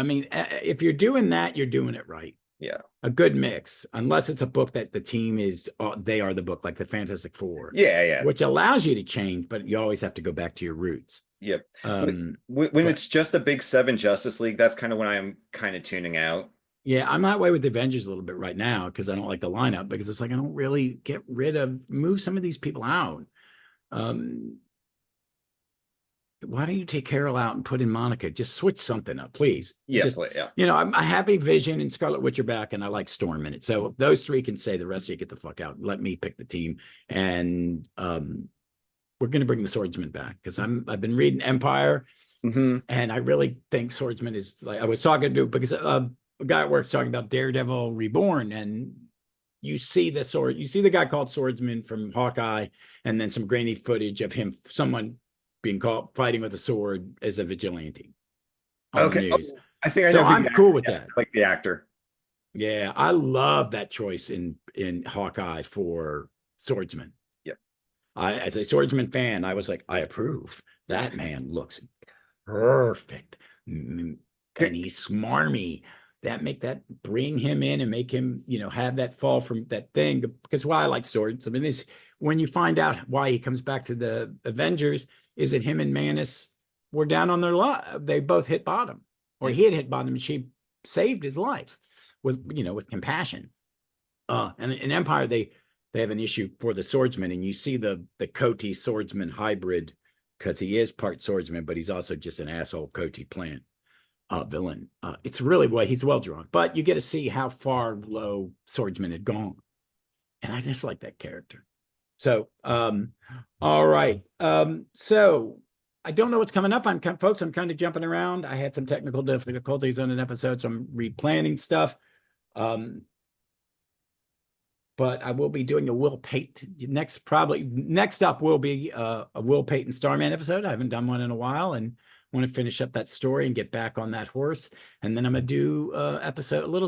Speaker 1: If you're doing that, you're doing it right.
Speaker 2: Yeah.
Speaker 1: A good mix, unless it's a book that the team is, they are the book, like the Fantastic Four,
Speaker 2: Yeah, yeah.
Speaker 1: which allows you to change, but you always have to go back to your roots.
Speaker 2: Yep.
Speaker 1: Um,
Speaker 2: When
Speaker 1: but
Speaker 2: it's just a big seven Justice League, that's kind of when I'm kind of tuning out.
Speaker 1: yeah, I'm that way with the Avengers a little bit right now because I don't like the lineup, because it's like I don't really move some of these people out. Um, why don't you take Carol out and put in Monica? Just switch something up, please.
Speaker 2: Yeah,
Speaker 1: Just,
Speaker 2: yeah.
Speaker 1: I'm a happy Vision and Scarlet Witch are back, and I like Storm in it. So if those three can say, the rest of you get the fuck out. Let me pick the team, and we're going to bring the Swordsman back because I've been reading Empire,
Speaker 2: Hmm.
Speaker 1: and I really think Swordsman is like, I was talking to, because a guy at work's talking about Daredevil Reborn, and you see the guy called Swordsman from Hawkeye, and then some grainy footage of someone being caught fighting with a sword as a vigilante on the
Speaker 2: Okay. Oh,
Speaker 1: news.
Speaker 2: I think I
Speaker 1: So
Speaker 2: know who
Speaker 1: I'm
Speaker 2: the
Speaker 1: cool
Speaker 2: actor,
Speaker 1: with
Speaker 2: yeah,
Speaker 1: that.
Speaker 2: like the actor.
Speaker 1: Yeah, I love that choice in Hawkeye for Swordsman.
Speaker 2: Yep.
Speaker 1: As a Swordsman fan, I was like, I approve. That man looks perfect, and he's smarmy. That bring him in and make him, have that fall from that thing. Because why I like Swordsman is when you find out why he comes back to the Avengers, is it him and Manus were down on their luck. They both hit bottom, or he had hit bottom, and she saved his life with with compassion. And in Empire, they have an issue for the swordsman, and you see the Coty swordsman hybrid, because he is part swordsman, but he's also just an asshole Coty plant villain. It's really he's well drawn, but you get to see how far low swordsman had gone, and I just like that character. So, all right. So I don't know what's coming up. I'm kind of jumping around. I had some technical difficulties on an episode, so I'm replanning stuff. But I will be doing a Will Payton next up will be a Will Payton Starman episode. I haven't done one in a while, and want to finish up that story and get back on that horse. And then I'm gonna do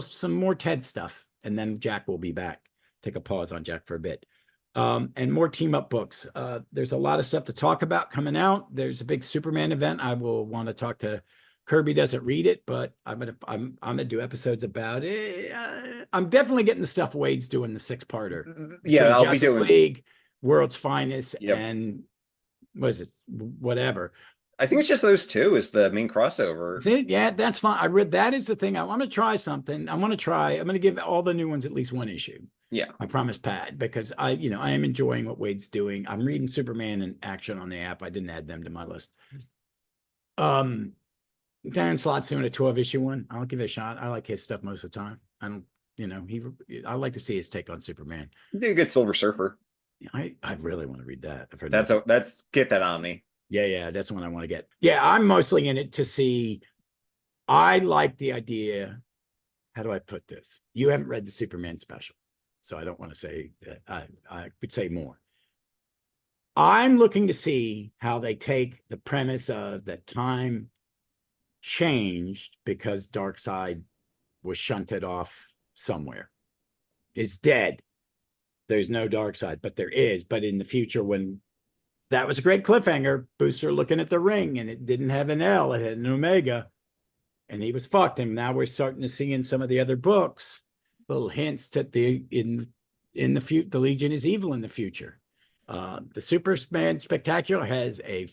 Speaker 1: some more Ted stuff, and then Jack will be back. Take a pause on Jack for a bit. And more team up books. There's a lot of stuff to talk about coming out. There's a big Superman event. I will want to talk to Kirby. Doesn't read it, but I'm gonna do episodes about it. I'm definitely getting the stuff Wade's doing, the 6-parter.
Speaker 2: Yeah, I'll
Speaker 1: Justice
Speaker 2: be doing
Speaker 1: League, World's Finest,
Speaker 2: Yep.
Speaker 1: and what is it? Whatever.
Speaker 2: I think it's just those two is the main crossover.
Speaker 1: Is it? Yeah, that's fine. I read that is the thing. I want to try something. I'm going to give all the new ones at least one issue.
Speaker 2: Yeah.
Speaker 1: I promise, Pat, because I am enjoying what Wade's doing. I'm reading Superman in action on the app. I didn't add them to my list. Darren Slott's doing a 12-issue one. I'll give it a shot. I like his stuff most of the time. I don't, I like to see his take on Superman.
Speaker 2: Do a good Silver Surfer.
Speaker 1: I really want to read that. I've heard
Speaker 2: that's get that on me.
Speaker 1: Yeah, that's the one I want to get. Yeah, I'm mostly in it to see. I like the idea. How do I put this? You haven't read the Superman special, so I don't want to say that. I could say more. I'm looking to see how they take the premise of that time changed because Darkseid was shunted off somewhere, is dead. There's no Darkseid, but there is. But in the future, when that was a great cliffhanger, Booster looking at the ring, and it didn't have an L, it had an Omega, and he was fucked. And now we're starting to see in some of the other books little hints that the Legion is evil in the future. The Superman Spectacular has a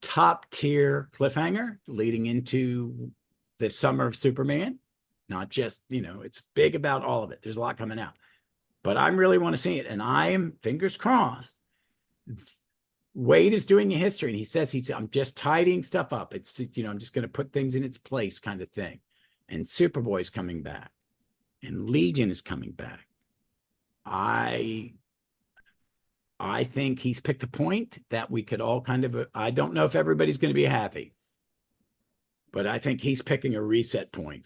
Speaker 1: top tier cliffhanger leading into the Summer of Superman. Not just, it's big about all of it. There's a lot coming out, but I really want to see it. And I am, fingers crossed, Wade is doing a history, and he says I'm just tidying stuff up. It's I'm just going to put things in its place, kind of thing. And Superboy's coming back, and Legion is coming back. I think he's picked a point that we could all kind of. I don't know if everybody's going to be happy, but I think he's picking a reset point,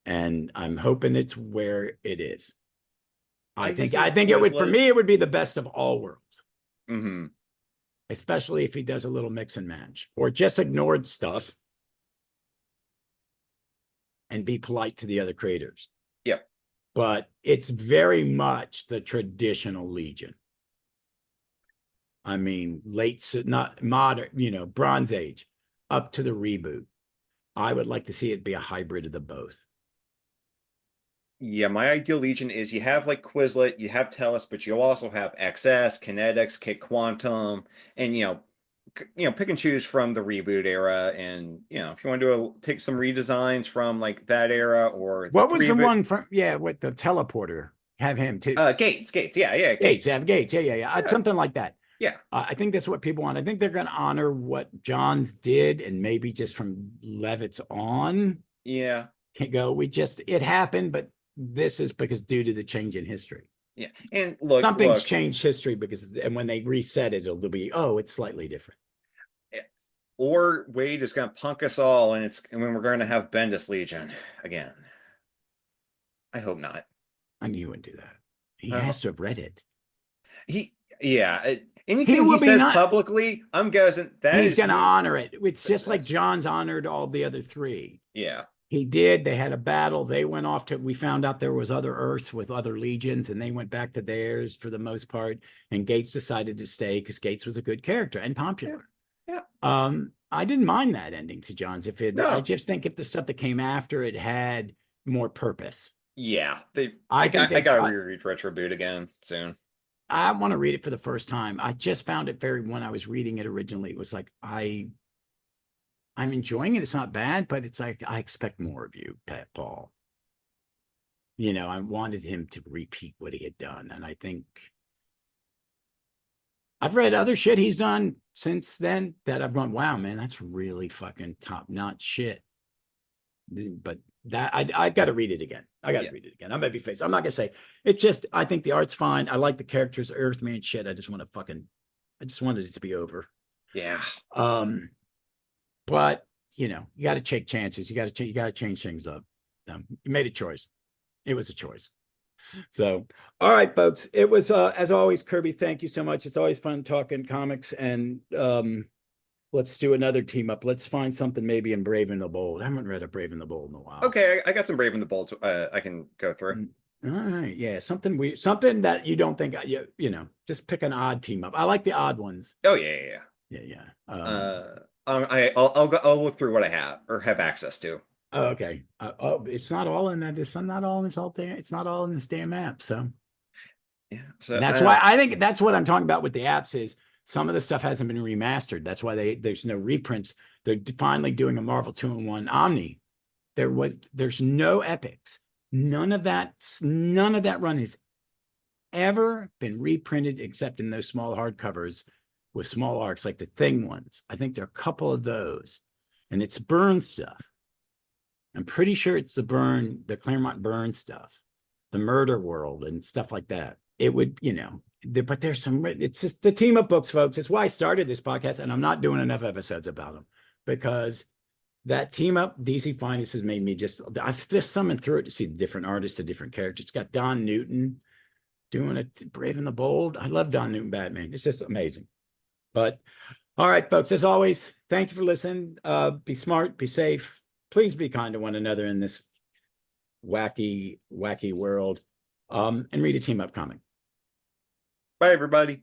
Speaker 1: and I'm hoping it's where it is. I think it would, for me, it would be the best of all worlds.
Speaker 2: Mm-hmm.
Speaker 1: Especially if he does a little mix and match, or just ignored stuff and be polite to the other creators.
Speaker 2: Yep.
Speaker 1: But it's very much the traditional Legion. I mean, not modern, Bronze Age, up to the reboot. I would like to see it be a hybrid of the both.
Speaker 2: Yeah, my ideal Legion is you have like Quizlet, you have Tellus, but you also have XS, Kinetics, Kick Quantum, and pick and choose from the reboot era. And if you want to take some redesigns from like that era, or
Speaker 1: what was the one from with the teleporter? Have him too.
Speaker 2: Gates, yeah,
Speaker 1: Gates. Have Gates, yeah. Something like that.
Speaker 2: Yeah,
Speaker 1: I think that's what people want. I think they're going to honor what Johns did, and maybe just from Levitt's on.
Speaker 2: Yeah,
Speaker 1: can't go. It happened, but this is because due to the change in history.
Speaker 2: Yeah, and something's
Speaker 1: changed history and when they reset it, it'll be it's slightly different.
Speaker 2: Or Wade is going to punk us all, and when we're going to have Bendis Legion again. I hope not.
Speaker 1: I knew you wouldn't do that. He has to have read it.
Speaker 2: Anything he says publicly, I'm guessing that
Speaker 1: he's going to honor it. It's just like John's honored all the other three.
Speaker 2: Yeah.
Speaker 1: He did. They had a battle. They went off we found out there was other Earths with other legions, and they went back to theirs for the most part. And Gates decided to stay because Gates was a good character and popular.
Speaker 2: Yeah.
Speaker 1: I didn't mind that ending to John's. I just think if the stuff that came after it had more purpose.
Speaker 2: Yeah. I got to reread Retro Boot again soon.
Speaker 1: I want to read it for the first time. I just found it when I was reading it originally, it was like, I'm enjoying it. It's not bad, but it's like I expect more of you, Paul. You know, I wanted him to repeat what he had done, and I think I've read other shit he's done since then that I've gone, wow, man, that's really fucking top-notch shit. But that I got to read it again. I got to read it again. I'm babyface. I'm not gonna say it's just. I think the art's fine. I like the characters, Earthman shit. I just wanted it to be over.
Speaker 2: Yeah.
Speaker 1: But you know, you got to take chances. You got to change things up. You made a choice. It was a choice. So, all right, folks. It was as always, Kirby. Thank you so much. It's always fun talking comics, and let's do another team up. Let's find something maybe in Brave and the Bold. I haven't read a Brave and the Bold in a while.
Speaker 2: Okay, I got some Brave and the Bold. I can go through.
Speaker 1: All right, yeah, something weird, something that you don't think you know. Just pick an odd team up. I like the odd ones.
Speaker 2: Oh yeah. I'll look through what I have or have access to.
Speaker 1: Okay. It's not all in that. It's not all in this all there. It's not all in this damn app. So
Speaker 2: yeah. So
Speaker 1: that's why I think that's what I'm talking about with the apps is some of the stuff hasn't been remastered. That's why there's no reprints. They're finally doing a Marvel 2-in-1 Omni. There's no epics. None of that run has ever been reprinted except in those small hardcovers with small arcs like the Thing ones. I think there are a couple of those, and it's Byrne stuff. I'm pretty sure it's the Claremont Byrne stuff, the Murder World and stuff like that. It would, you know, but there's some, it's just the team up books, folks. It's why I started this podcast, and I'm not doing enough episodes about them because that team up DC Finest has made me I've just summoned through it to see the different artists, the different characters. It's got Don Newton doing it, Brave and the Bold. I love Don Newton Batman. It's just amazing. But all right, folks, as always, thank you for listening. Be smart, be safe. Please be kind to one another in this wacky world. And read a team up comic.
Speaker 2: Bye, everybody.